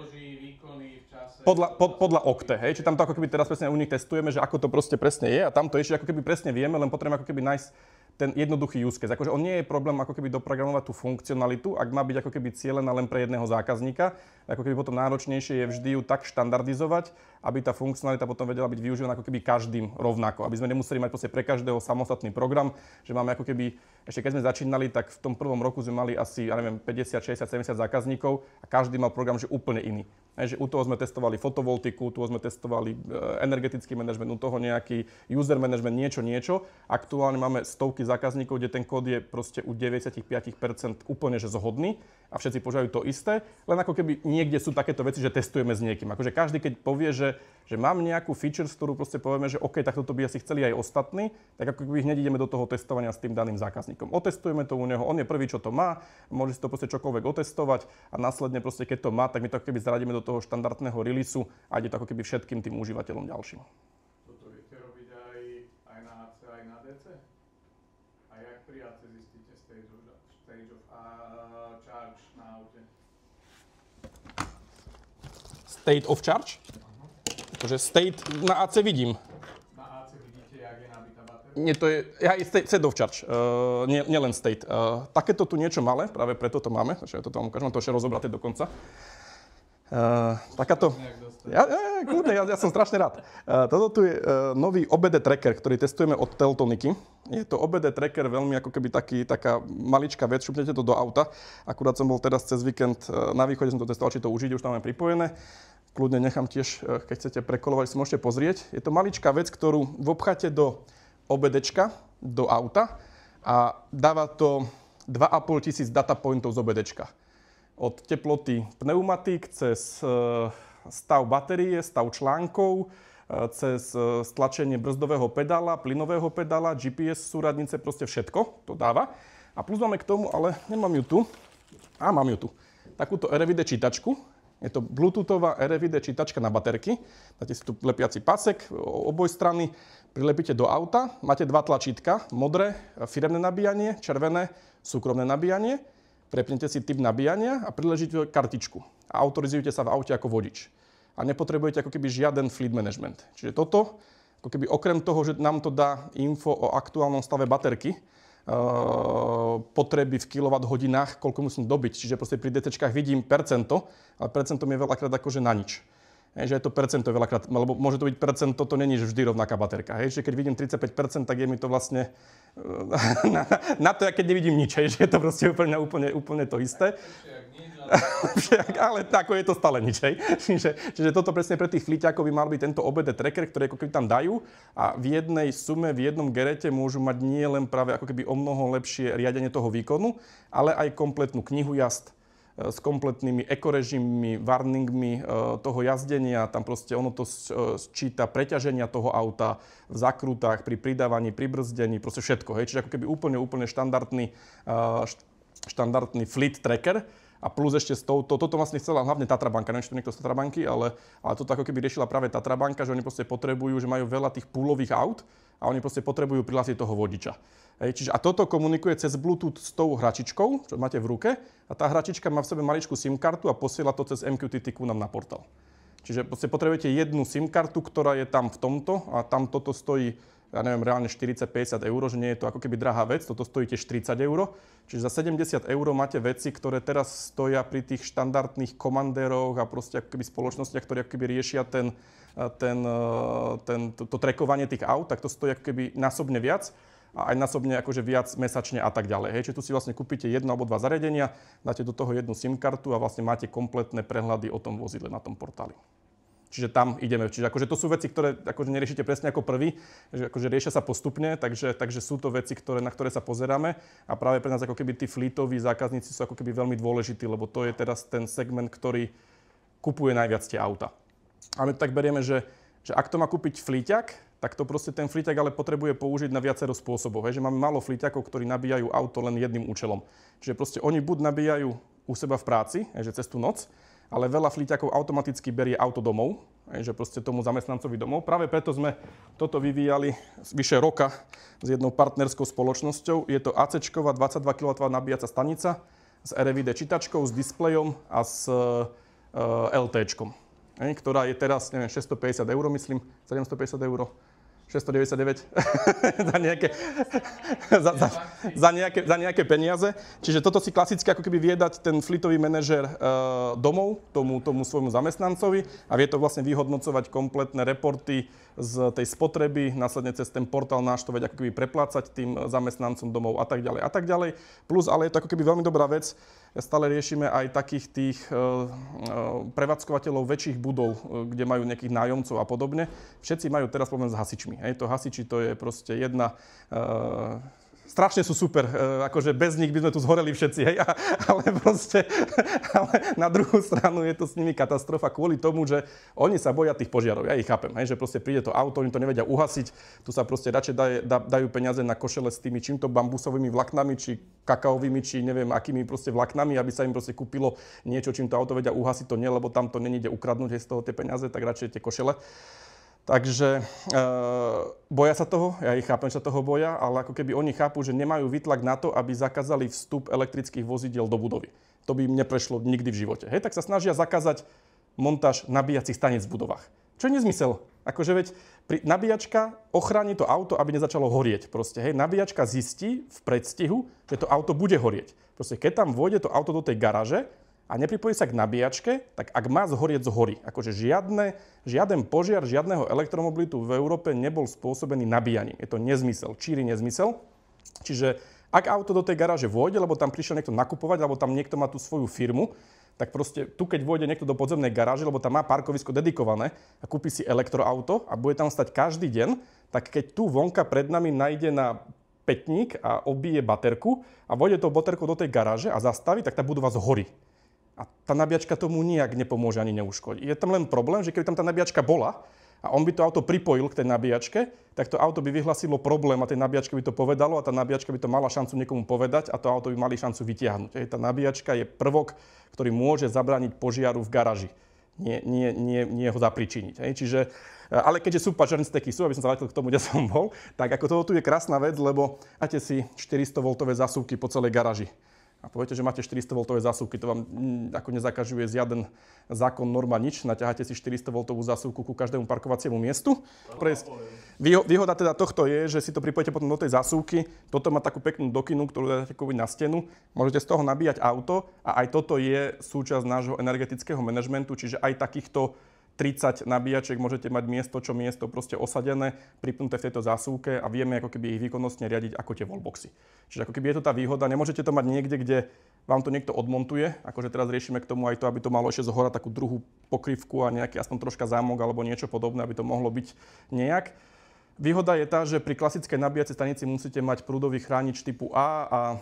podľa Okte, hej? Čiže tam to ako keby teraz presne u nich testujeme, že ako to proste presne je a tam to ešte ako keby presne vieme, len potrebujeme ako keby nájsť ten jednoduchý use case. Akože on nie je problém ako keby doprogramovať tú funkcionalitu, ak má byť ako keby cielená len pre jedného zákazníka. Ako keby potom náročnejšie je vždy ju tak štandardizovať, aby tá funkcionalita potom vedela byť využívaná ako keby každým rovnako. Aby sme nemuseli mať proste pre každého samostatný program, že máme ako keby, ešte keď sme začínali, tak v tom prvom roku sme mali asi, ja neviem, 50, 60, 70 zákazníkov a každý mal program, že úplne iný. Že u toho sme testovali fotovoltiku, tu sme testovali energetický manažment, u toho nejaký user management, niečo. Aktuálne máme stovky zákazníkov, kde ten kód je proste u 95% úplne že zhodný a všetci používajú to isté, len ako keby niekde sú takéto veci, že testujeme s niekým. Akože každý, keď povie, že mám nejakú feature, z ktorú proste povieme, že OK, tak toto by asi chceli aj ostatní, tak ako keby hneď ideme do toho testovania s tým daným zákazníkom. Otestujeme to u neho, on je prvý, čo to má, môže si to proste čokoľvek otestovať a následne proste, keď to má, tak my to ako keby zaradíme do toho štandardného releaseu a ide to ako keby všetkým tým užívateľom ďalším. Toto viete robiť aj na AC, aj na DC? A jak pri AC zistíte stage of charge na aute? State of charge? Takže state na AC vidím. Na AC vidíte, jak je nabitá batéria? Nie, to je state of charge, nie len state. Takéto tu niečo malé, práve preto to máme, takže ja to tam ukážem, mám to ešte rozobraté dokonca. Takáto... Ja som strašne rád. Toto tu je nový OBD tracker, ktorý testujeme od Teltoniky. Je to OBD tracker, veľmi ako keby taká maličká vec, šupnete to do auta. Akurát som bol teraz cez víkend na východe, som to testoval, či to už ide, už tam máme pripojené. Kľudne nechám tiež, keď chcete prekolovať, si môžete pozrieť. Je to maličká vec, ktorú vopcháte do OBDčka, do auta a dáva to 2500 data pointov z OBDčka. od teploty pneumatík cez stav batérie, stav článkov, cez stlačenie brzdového pedála, plynového pedála, GPS súradnice, proste všetko to dáva. A plus máme k tomu, ale nemám ju tu, mám ju tu, takúto RFID čítačku. Je to bluetoothová RFID čítačka na baterky. Dáte si tu lepiaci pásek oboj strany, prilepíte do auta, máte dva tlačítka, modré, firemné nabíjanie, červené, súkromné nabíjanie. Prepnete si typ nabíjania a priležíte kartičku. A autorizujete sa v aute ako vodič. A nepotrebujete ako keby žiaden fleet management. Čiže toto, ako keby okrem toho, že nám to dá info o aktuálnom stave baterky, potreby v kilowatt-hodinách, koľko musím dobiť. Čiže proste pri DCčkách vidím percento, ale percentom je veľakrát akože na nič. Že je to percento veľakrát, lebo môže to byť percento, to není vždy rovnaká baterka. Že keď vidím 35%, tak je mi to vlastne na to, keď nevidím nič. Že je to proste úplne to isté. Ale ako je to stále nič. Čiže toto presne pre tých fliťákov by mal byť tento OBD tracker, ktorý ako keby tam dajú a v jednej sume, v jednom gerete môžu mať nie len práve ako keby o mnoho lepšie riadenie toho výkonu, ale aj kompletnú knihu jazd s kompletnými ekorežimmi, warningmi toho jazdenia. Tam proste ono to sčíta preťaženia toho auta v zakrutách, pri pridávaní, pri brzdení, proste všetko. Čiže ako keby úplne štandardný fleet tracker. A plus ešte s touto, toto vlastne chcela hlavne Tatra banka, neviem, či to niekto z Tatra banky, ale toto ako keby riešila práve Tatra banka, že oni proste potrebujú, že majú veľa tých púlových aut a oni proste potrebujú prihlásiť toho vodiča. Čiže a toto komunikuje cez Bluetooth s tou hračičkou, čo máte v ruke, a tá hračička má v sebe maličkú SIM kartu a posiela to cez MQTT ku nám na portál. Čiže potrebujete jednu SIM kartu, ktorá je tam v tomto a tam toto stojí, ja neviem, reálne 40-50 eur, že nie je to ako keby drahá vec, toto stojí tiež 30 eur. Čiže za 70 eur máte veci, ktoré teraz stoja pri tých štandardných komandéroch a proste ako keby spoločnostiach, ktoré ako keby riešia to trackovanie tých aut, tak to stojí ako keby násobne viac a aj násobne akože viac mesačne a tak ďalej. Čiže tu si vlastne kúpite jedno alebo dva zariadenia, dáte do toho jednu SIM kartu a vlastne máte kompletné prehľady o tom vozidle na tom portáli. Čiže tam ideme. Čiže akože to sú veci, ktoré akože neriešite presne ako prvý, že akože riešia sa postupne, takže sú to veci, na ktoré sa pozeráme a práve pre nás ako keby tí fleetoví zákazníci sú ako keby veľmi dôležití, lebo to je teraz ten segment, ktorý kupuje najviac tie auta. A my tak berieme, že ak to má kúpiť fleeťak, tak to proste ten fleeťak ale potrebuje použiť na viacero spôsobov. Že máme málo fleeťakov, ktorí nabíjajú auto len jedným účelom. Čiže proste oni buď nabíjajú u seba v práci, že cez tú noc, ale veľa fleeťakov automaticky berie auto domov, že proste tomu zamestnancovi domov. Práve preto sme toto vyvíjali vyše roka s jednou partnerskou spoločnosťou. Je to AC-čková 22 kW nabíjacia stanica s RFID čítačkou, s displejom a s LTčkom, ktorá je teraz, neviem, 650 eur, myslím, 750 eur. 699 za nejaké peniaze. Čiže toto si klasicky ako keby vie dať ten fleetový manažer domov, tomu svojmu zamestnancovi a vie to vlastne vyhodnocovať kompletné reporty z tej spotreby, následne cez ten portál náš to veď ako keby preplácať tým zamestnancom domov a tak ďalej a tak ďalej. Plus, ale je to ako keby veľmi dobrá vec, stále riešime aj takých tých prevádzkovateľov väčších budov, kde majú nejakých nájomcov a podobne. Všetci majú teraz problém s hasičmi. Hasiči to je proste jedna... strašne sú super, akože bez nich by sme tu zhoreli všetci, ale na druhú stranu je to s nimi katastrofa kvôli tomu, že oni sa boja tých požiarov. Ja ich chápem, že proste príde to auto, oni to nevedia uhasiť, tu sa proste radšej dajú peniaze na košele s tými čímto bambusovými vláknami, či kakaovými, či neviem akými proste vláknami, aby sa im proste kúpilo niečo, čím to auto vedia uhasiť, to nie, lebo tam to není ide ukradnúť z toho tie peniaze, tak radšej tie košele. Takže boja sa toho, ja ich chápem, že sa toho boja, ale ako keby oni chápu, že nemajú výtlak na to, aby zakázali vstup elektrických vozidiel do budovy. To by im neprešlo nikdy v živote. Tak sa snažia zakázať montáž nabíjacích staníc v budovách. Čo je nezmysel? Akože veď nabíjačka ochráni to auto, aby nezačalo horieť. Proste, nabíjačka zistí v predstihu, že to auto bude horieť. Proste, keď tam vôjde to auto do tej garáže, a nepripojí sa k nabíjačke, tak ak má zhorieť, zhorí. Akože žiaden požiar žiadneho elektromobilitu v Európe nebol spôsobený nabíjaním. Je to nezmysel, číri nezmysel. Čiže ak auto do tej garáže vôjde, lebo tam prišiel niekto nakupovať, alebo tam niekto má tú svoju firmu, tak proste tu, keď vôjde niekto do podzemnej garáže, lebo tam má parkovisko dedikované a kúpi si elektroauto a bude tam stať každý deň, tak keď tu vonka pred nami nájde na pätník a obije baterku a vôjde tou baterkou do tej garáže a zastaví, tak tá budova zhorí. A tá nabíjačka tomu nijak nepomôže ani neuškodí. Je tam len problém, že keby tam tá nabíjačka bola a on by to auto pripojil k tej nabíjačke, tak to auto by vyhlasilo problém a tej nabíjačke by to povedalo a tá nabíjačka by to mala šancu niekomu povedať a to auto by mali šancu vytiahnuť. Tá nabíjačka je prvok, ktorý môže zabrániť požiaru v garáži. Nie ho zapričiniť. Čiže, ale keďže sú pažarnisteky sú, aby som sa vrátil k tomu, kde som bol, tak ako toto tu je krásna vec, lebo máte si 400V zasúvky po celej garáži. A poviete, že máte 400V zásuvky, to vám ako nezakažuje žiaden zákon, norma, nič. Naťaháte si 400V zásuvku ku každému parkovaciemu miestu. Výhoda teda tohto je, že si to pripojíte potom do tej zásuvky. Toto má takú peknú dokinu, ktorú dáte na stenu. Môžete z toho nabíjať auto a aj toto je súčasť nášho energetického manažmentu, čiže aj takýchto 30 nabíjačiek môžete mať miesto proste osadené, pripnuté v tejto zásuvke a vieme ako keby ich výkonnostne riadiť ako tie wallboxy. Čiže ako keby je to tá výhoda, nemôžete to mať niekde, kde vám to niekto odmontuje, akože teraz riešime k tomu aj to, aby to malo ešte zohora takú druhú pokrývku a nejaký aspoň troška zámok alebo niečo podobné, aby to mohlo byť nejak. Výhoda je tá, že pri klasickej nabíjacej stanici musíte mať prúdový chránič typu A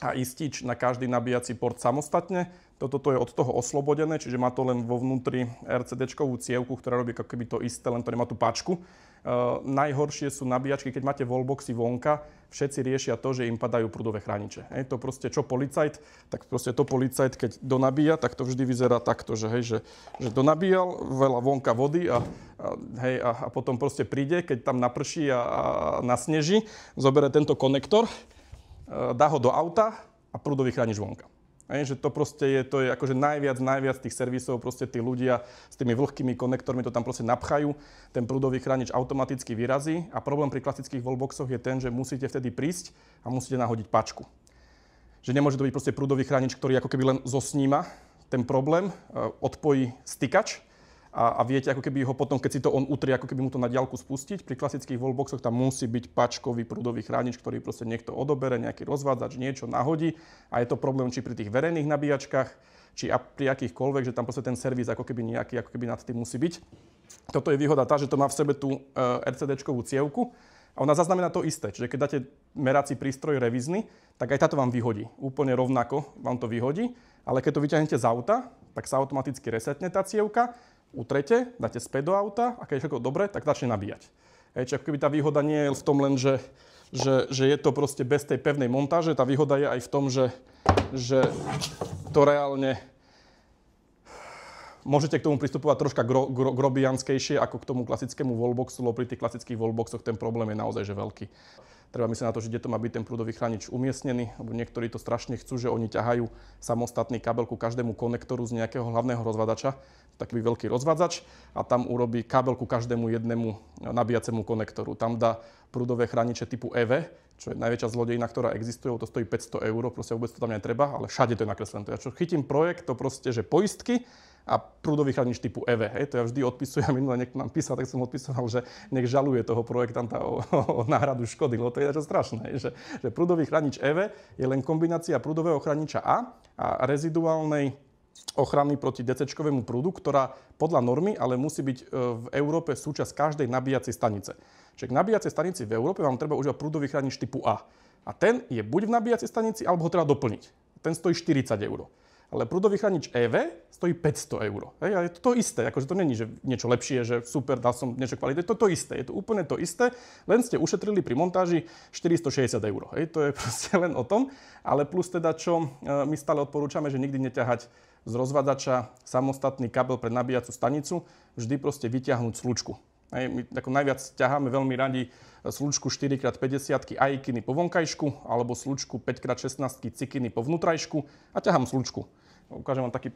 a istič na každý nabíjací port samostatne. Toto je od toho oslobodené, čiže má to len vo vnútri RCD-čkovú cievku, ktorá robí ako keby to isté, len to nemá tú páčku. Najhoršie sú nabíjačky, keď máte wallboxy vonka, všetci riešia to, že im padajú prúdové chrániče. To proste čo policajt, tak proste to policajt, keď donabíja, tak to vždy vyzerá takto, že donabíjal veľa vonka vody a potom proste príde, keď tam naprší a nasneží, zobere tento konektor, dá ho do auta a prúdový chránič vonka. Že to je akože najviac tých servisov, proste tí ľudia s tými vlhkými konektormi to tam proste napchajú, ten prúdový chránič automaticky vyrazí a problém pri klasických wallboxoch je ten, že musíte vtedy prísť a musíte nahodiť páčku. Že nemôže to byť proste prúdový chránič, ktorý ako keby len zosníma ten problém, odpojí stykač a viete ako keby ho potom, keď si to on utrie, ako keby mu to na diaľku spustiť. Pri klasických wallboxoch tam musí byť páčkový prúdový chránič, ktorý proste niekto odobere, nejaký rozvádzač, niečo nahodí a je to problém či pri tých verejných nabíjačkách, či pri akýchkoľvek, že tam proste ten servis ako keby nejaký ako keby nad tým musí byť. Toto je výhoda tá, že to má v sebe tú RCD-čkovú cievku a ona zaznamená to isté. Čiže keď dáte merací prístroj revízny, tak aj táto vám vyhodí. Úplne rovnako vám to vyhodí, ale keď to vyťahnete z auta, tak sa automaticky resetne tá cievka, utrete, dáte späť do auta a keď je všetko dobre, tak začne nabíjať. Čiže ako keby tá výhoda nie je v tom len, že je to proste bez tej pevnej montáže, tá výhoda je aj v tom, že to reálne môžete k tomu pristupovať troška grobianskejšie ako k tomu klasickému wallboxu, lebo pri tých klasických wallboxoch ten problém je naozaj že veľký. Treba myslieť na to, že kde to má byť ten prúdový chránič umiestnený, lebo niektorí to strašne chcú, že oni ťahajú samostatný kábel ku každému konektoru z nejakého hlavného rozvádzača, taký veľký rozvádzač a tam urobí kábel ku každému jednému nabíjacemu konektoru. Tam dá prúdové chrániče typu EV, čo je najväčšia zlodejina, ktorá existuje, to stojí 500 €, proste vôbec to tam netreba, ale všade to je nakreslené. Ja čo chytím projekt, to proste, že poistky a prúdový chránič typu EV. To ja vždy odpisujem, minule niekto nám písal, tak som odpisoval, že nech žaluje toho projektanta o náhradu škody, lebo to je niečo strašné. Že prúdový chránič EV je len kombinácia prúdového chrániča A reziduálnej ochrany proti DC-čkovému prúdu, ktorá podľa normy ale musí byť v Európe súčasť každej nabíjacej stanice. Čiže k nabíjacej stanici v Európe vám treba užívať prúdový chránič typu A. A ten je buď v nabíjacej stanici, alebo ho treba doplniť. Ten stojí 40 €. Ale prúdový chránič EV stojí 500 €. A je to isté, akože to není, že niečo lepšie, že super, dal som niečo kvalitné. Je to isté, je to úplne to isté, len ste ušetrili pri montáži 460 €. To je proste len o tom. Ale plus teda, čo my stále odporúčame, že nikdy neťahať z rozvádzača samostatný kabel pre nabíjacú stanicu, vždy proste vyťahnuť slučku. My ako najviac ťaháme veľmi radi slučku 4x50 ajkiny po vonkajšku alebo slučku 5x16 cikiny po vnútrajšku a ťahám slučku. Ukážem vám taký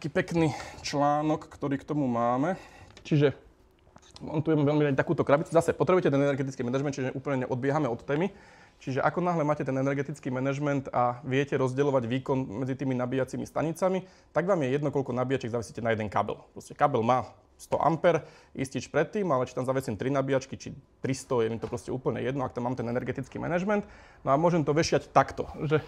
pekný článok, ktorý k tomu máme. Čiže montujeme veľmi radi takúto krabicu. Zase potrebujete ten energetický manažment, čiže úplne odbiehame od témy. Čiže ako náhle máte ten energetický manažment a viete rozdeľovať výkon medzi tými nabíjacími stanicami, tak vám je jedno, koľko nabíjačiek zavesíte na jeden kabel. Proste kabel má 100 A, istič predtým, ale či tam zavesím 3 nabíjačky, či 300, je mi to proste úplne jedno, ak tam mám ten energetický manažment. No a môžem to vešiať takto, že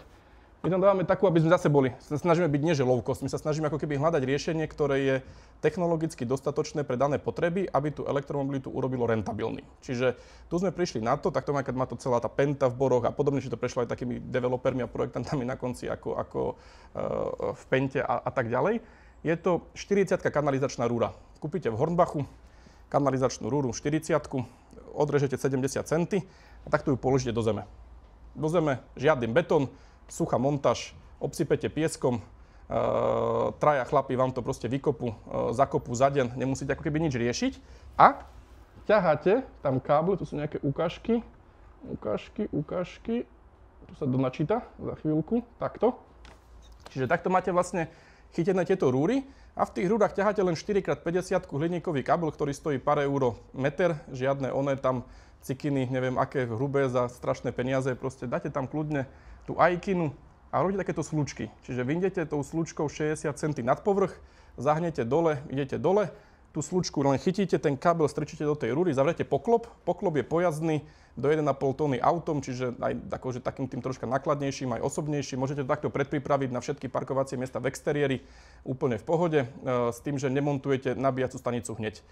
My tam dávame takú, aby sme zase boli. Snažíme byť nie že low cost, my sa snažíme ako keby hľadať riešenie, ktoré je technologicky dostatočné pre dané potreby, aby tú elektromobilitu urobilo rentabilný. Čiže tu sme prišli na to, tak to má to celá tá Penta v Boroch a podobne, či to prešlo aj takými developermi a projektantami na konci ako v Pente a tak ďalej. Je to 40 kanalizačná rúra. Kúpite v Hornbachu kanalizačnú rúru 40, odrežete 70 centy a takto ju položíte do zeme. Do zeme žiadny betón, suchá montáž, obsypete pieskom, traja chlapi vám to proste vykopú, zakopú za deň, nemusíte ako keby nič riešiť. A ťaháte tam káble, tu sú nejaké ukážky, tu sa donačíta za chvíľku, takto. Čiže takto máte vlastne chytené tieto rúry a v tých rúrach ťaháte len 4x50 hliníkový kábel, ktorý stojí pár euro meter, žiadne oné tam cikiny, neviem aké hrubé za strašné peniaze, proste dáte tam kľudne tú ajkinu a robíte takéto slučky. Čiže vyjdete tou slučkou 60 cm nad povrch, zahnete dole, idete dole, tú slučku len chytíte, ten kábel strčíte do tej rúry, zavrete poklop. Poklop je pojazdný do 1,5 tony autom, čiže aj akože takým tým troška nakladnejším, aj osobnejším. Môžete to takto predpripraviť na všetky parkovacie miesta v exteriéri úplne v pohode, s tým, že nemontujete nabíjacú stanicu hneď.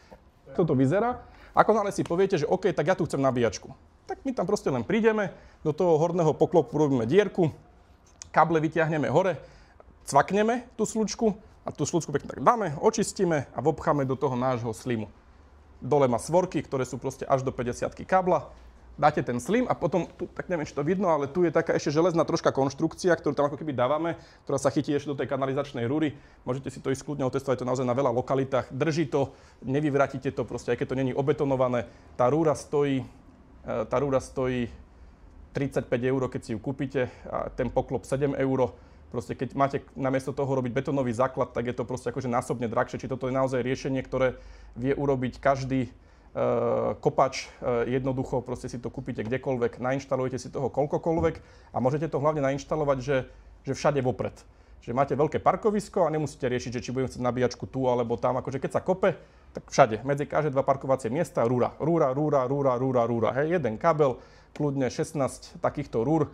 Toto vyzerá. Ako náhle si poviete, že OK, tak ja tu chcem nabíjačku. Tak my tam proste len prídeme, do toho horného poklopu robíme dierku, káble vyťahneme hore, cvakneme tú slučku a tú slučku pekne tak dáme, očistíme a vopcháme do toho nášho slimu. Dole má svorky, ktoré sú proste až do 50 kábla. Dáte ten slim a potom, tu, tak neviem, či to vidno, ale tu je taká ešte železná troška konštrukcia, ktorú tam ako keby dávame, ktorá sa chytí ešte do tej kanalizačnej rúry. Môžete si to ísť kľudne otestovať, to naozaj na veľa lokalitách. Drží to, nevyvratíte to proste, aj keď to není obetonované. Tá rúra stojí 35 eur, keď si ju kúpite, a ten poklop 7 eur. Proste keď máte namiesto toho robiť betónový základ, tak je to proste akože násobne drahšie. Či toto je naozaj riešenie, ktoré vie urobiť každý kopač, jednoducho proste si to kúpite kdekoľvek, nainštalujete si toho koľkokoľvek a môžete to hlavne nainštalovať, že všade vopred. Že máte veľké parkovisko a nemusíte riešiť, že či budem chcieť nabíjačku tu alebo tam, akože keď sa kope, tak všade, medzi každé dva parkovacie miesta rúra, hej, jeden kabel, kľudne 16 takýchto rúr,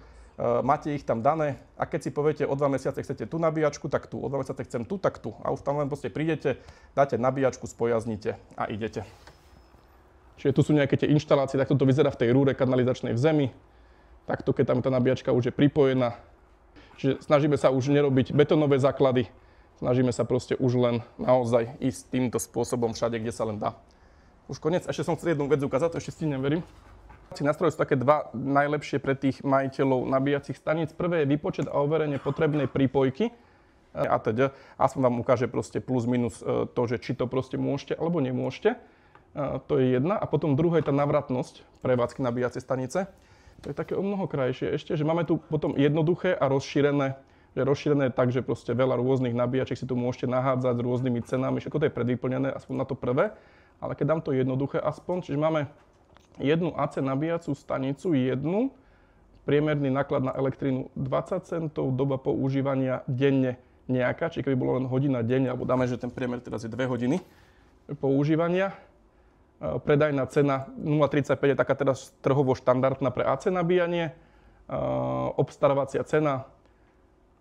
máte ich tam dané a keď si poviete o 2 mesiace chcete tú nabíjačku, tak tu, o 2 mesiace chcem tu, tak tu a už tam len proste prídete, dáte nabíjačku, spojaznite a idete. Čiže tu sú nejaké tie inštalácie, takto to vyzerá v tej rúre kanalizačnej v zemi. Takto, keď tam tá nabíjačka už je pripojená. Čiže snažíme sa už nerobiť betónové základy, snažíme sa proste už len naozaj ísť týmto spôsobom všade, kde sa len dá. Už koniec, ešte som chcel jednu vec ukázať, to ešte stihnem, verím. Nástroje sú také dva najlepšie pre tých majiteľov nabíjacích staníc. Prvé je výpočet a overenie potrebnej prípojky. A teda aspoň vám ukáže proste plus minus to, že či to proste môžete alebo nemôžete. To je jedna. A potom druhá je tá navratnosť prevádzky nabíjacej stanice. To je také o mnoho krajšie ešte, že máme tu potom jednoduché a rozšírené. Že rozšírené je tak, že proste veľa rôznych nabíjačiek si tu môžete nahádzať s rôznymi cenami. Všetko to je predvyplnené, aspoň na to prvé. Ale keď dám to jednoduché aspoň, čiže máme jednu AC nabíjacú stanicu, jednu, priemerný náklad na elektrínu 20 centov, doba používania denne nejaká, čiže keby bolo len hodina denne, alebo dáme, že ten priemer teraz je 2 hodiny používania. Predajná cena 0,35 je taká teraz trhovo štandardná pre AC nabíjanie. Obstarávacia cena,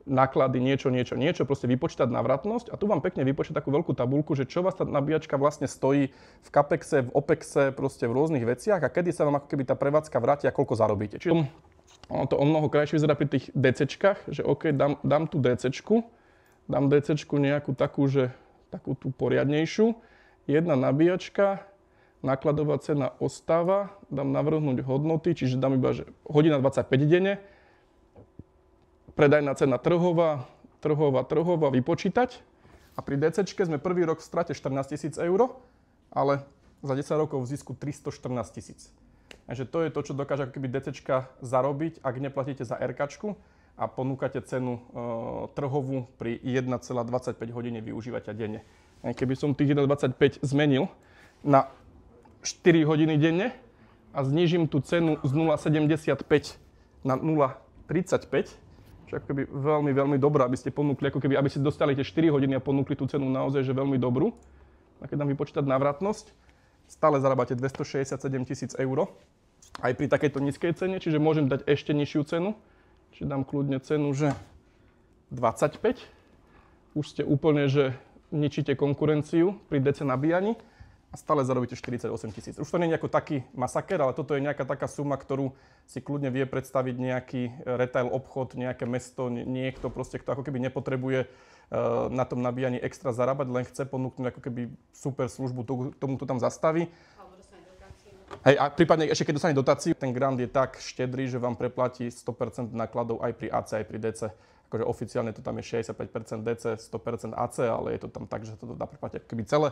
náklady, niečo, proste vypočítať navratnosť. A tu vám pekne vypočítať takú veľkú tabuľku, že čo vás tá nabíjačka vlastne stojí v capexe, v opexe, proste v rôznych veciach a kedy sa vám ako keby tá prevádzka vráti a koľko zarobíte. Čiže ono to o mnoho krajšie vyzerá pri tých DCčkách, že OK, dám tú DCčku, dám DCčku nejakú takú, že takú tú poriadnejšiu, jedna nabíjačka, nákladová cena ostáva, dám navrhnúť hodnoty, čiže dám iba, že hodina 25 denne, predajná cena trhová, vypočítať. A pri DCčke sme prvý rok v strate 14 000 eur, ale za 10 rokov v zisku 314 000. Takže to je to, čo dokáže ako keby DCčka zarobiť, ak neplatíte za RKčku a ponúkate cenu trhovú pri 1,25 hodine využívania denne. Keby som tých 1,25 zmenil na 4 hodiny denne a znížim tú cenu z 0,75 na 0,35, čo ako keby veľmi, veľmi dobrá, aby ste ponúkli, ako keby, aby ste dostali tie 4 hodiny a ponúkli tú cenu naozaj, že veľmi dobrú. A keď dám vypočítať návratnosť, stále zarábate 267 000 eur, aj pri takejto nízkej cene, čiže môžem dať ešte nižšiu cenu. Čiže dám kľudne cenu, že 25. Už ste úplne, že ničíte konkurenciu pri DC nabíjaní a stále zarobíte 48 000. Už to nie je nejako taký masaker, ale toto je nejaká taká suma, ktorú si kľudne vie predstaviť nejaký retail obchod, nejaké mesto, niekto proste, kto ako keby nepotrebuje na tom nabíjaní extra zarábať, len chce ponúknuť ako keby super službu tomu, kto tam zastaví. Hej, a prípadne ešte keď dostane dotáciu, ten grant je tak štedrý, že vám preplatí 100% nákladov aj pri AC, aj pri DC. Akože oficiálne to tam je 65% DC, 100% AC, ale je to tam tak, že to dá preplatiť ako keby celé.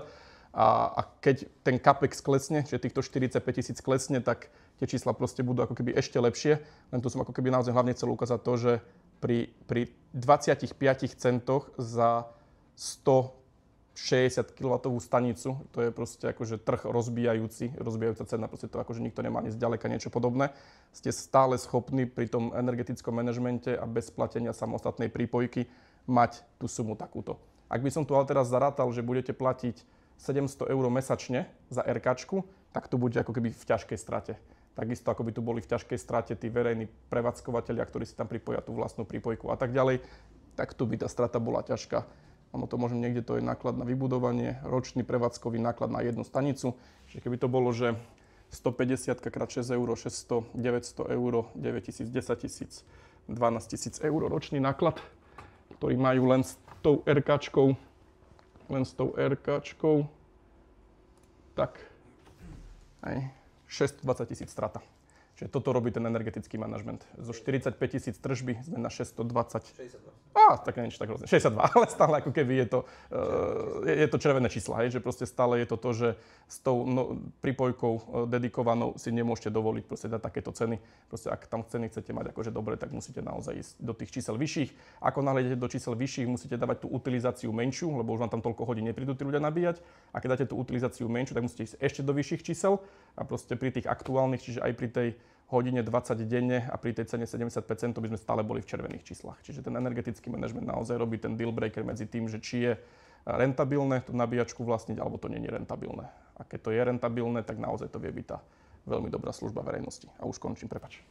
A keď ten capex klesne, že týchto 45 000 klesne, tak tie čísla proste budú ako keby ešte lepšie. Len tu som ako keby naozaj hlavne chcel ukázať to, že pri 25 centoch za 160 kW stanicu, to je proste akože trh rozbijajúca cena, proste to akože nikto nemá ani zďaleka niečo podobné. Ste stále schopní pri tom energetickom manažmente a bez platenia samostatnej prípojky mať tú sumu takúto. Ak by som tu ale teraz zarátal, že budete platiť 700 € mesačne za RKčku, tak tu bude ako keby v ťažkej strate. Takisto ako by tu boli v ťažkej strate tí verejní prevádzkovateľia, ktorí si tam pripoja tú vlastnú prípojku a tak ďalej, tak tu by tá strata bola ťažká. Ono to možno niekde to je náklad na vybudovanie, ročný prevádzkový náklad na jednu stanicu. Čiže keby to bolo, že 150 x 6 €, 600, 900 €, 9 000, 10 000, 12 000 € ročný náklad, ktorý majú len s tou RKčkou, tak aj 620 000 strata. Čiže toto robí ten energetický manažment. Zo 45 000 tržby sme na 620. 62. Tak niečo tak hrozné. 62, ale stále ako keby je to červené čísla, hej? Že proste stále je to to, že s tou pripojkou dedikovanou si nemôžete dovoliť proste dať takéto ceny. Proste ak tam ceny chcete mať akože dobre, tak musíte naozaj ísť do tých čísel vyšších. Ako náhle idete do čísel vyšších, musíte dávať tú utilizáciu menšiu, lebo už vám tam toľko hodín neprídu tí ľudia nabíjať. A keď dáte tú utilizáciu menšiu, tak musíte ísť ešte do vyšších čísel a proste pri tých aktuálnych, čiže aj pri tej hodine 20 denne a pri tej cene 75 centov by sme stále boli v červených číslach. Čiže ten energetický manažment naozaj robí ten deal breaker medzi tým, že či je rentabilné tú nabíjačku vlastniť, alebo to nie je rentabilné. A keď to je rentabilné, tak naozaj to vie byť tá veľmi dobrá služba verejnosti. A už končím, prepáč.